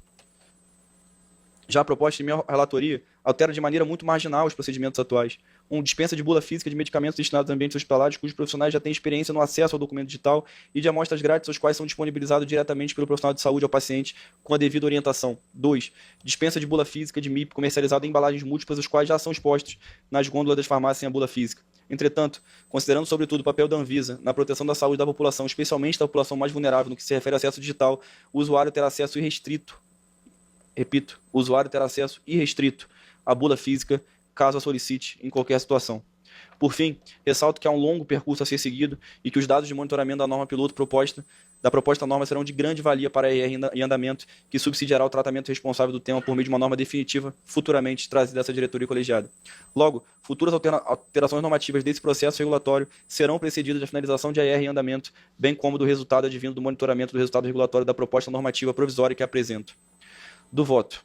Já a proposta de minha relatoria altera de maneira muito marginal os procedimentos atuais. Dispensa de bula física de medicamentos destinados a ambientes hospitalares cujos profissionais já têm experiência no acesso ao documento digital e de amostras grátis, os quais são disponibilizados diretamente pelo profissional de saúde ao paciente com a devida orientação. 2. Dispensa de bula física de MIP comercializada em embalagens múltiplas, os quais já são expostos nas gôndolas das farmácias sem a bula física. Entretanto, considerando sobretudo o papel da Anvisa na proteção da saúde da população, especialmente da população mais vulnerável no que se refere ao acesso digital, o usuário terá acesso irrestrito. Repito, o usuário terá acesso irrestrito à bula física, caso a solicite em qualquer situação. Por fim, ressalto que há um longo percurso a ser seguido e que os dados de monitoramento da norma piloto da proposta norma serão de grande valia para a ER em andamento, que subsidiará o tratamento responsável do tema por meio de uma norma definitiva futuramente trazida dessa diretoria colegiada. Logo, futuras alterações normativas desse processo regulatório serão precedidas da finalização de AR em andamento, bem como do resultado advindo do monitoramento do resultado regulatório da proposta normativa provisória que apresento. Do voto.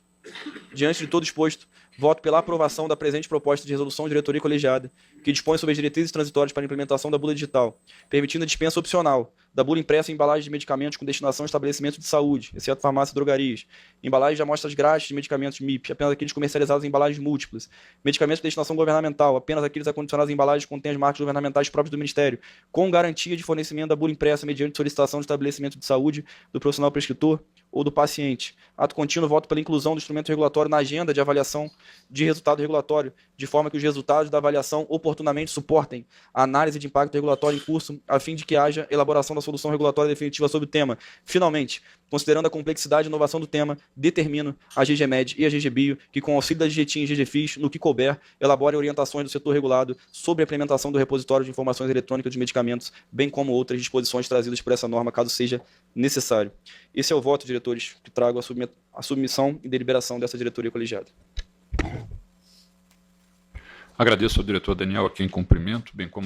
Diante de todo exposto, voto pela aprovação da presente proposta de resolução de diretoria colegiada, que dispõe sobre as diretrizes transitórias para a implementação da bula digital, permitindo a dispensa opcional da bula impressa em embalagens de medicamentos com destinação a estabelecimento de saúde, exceto farmácia e drogarias, embalagens de amostras grátis de medicamentos MIP, apenas aqueles comercializados em embalagens múltiplas, medicamentos de destinação governamental, apenas aqueles acondicionados em embalagens que contêm as marcas governamentais próprias do Ministério, com garantia de fornecimento da bula impressa mediante solicitação de estabelecimento de saúde do profissional prescritor ou do paciente. Ato contínuo, voto pela inclusão do instrumento regulatório na agenda de avaliação de resultado regulatório, de forma que os resultados da avaliação oportunamente suportem a análise de impacto regulatório em curso, a fim de que haja elaboração da solução regulatória definitiva sobre o tema. Finalmente, considerando a complexidade e inovação do tema, determino a GGMed e a GGBio que, com o auxílio da GGTIM e GGFIS, no que couber, elaborem orientações do setor regulado sobre a implementação do repositório de informações eletrônicas de medicamentos, bem como outras disposições trazidas por essa norma, caso seja necessário. Esse é o voto, diretores, que trago a submissão e deliberação dessa diretoria colegiada. Agradeço ao diretor Daniel, a quem cumprimento, bem como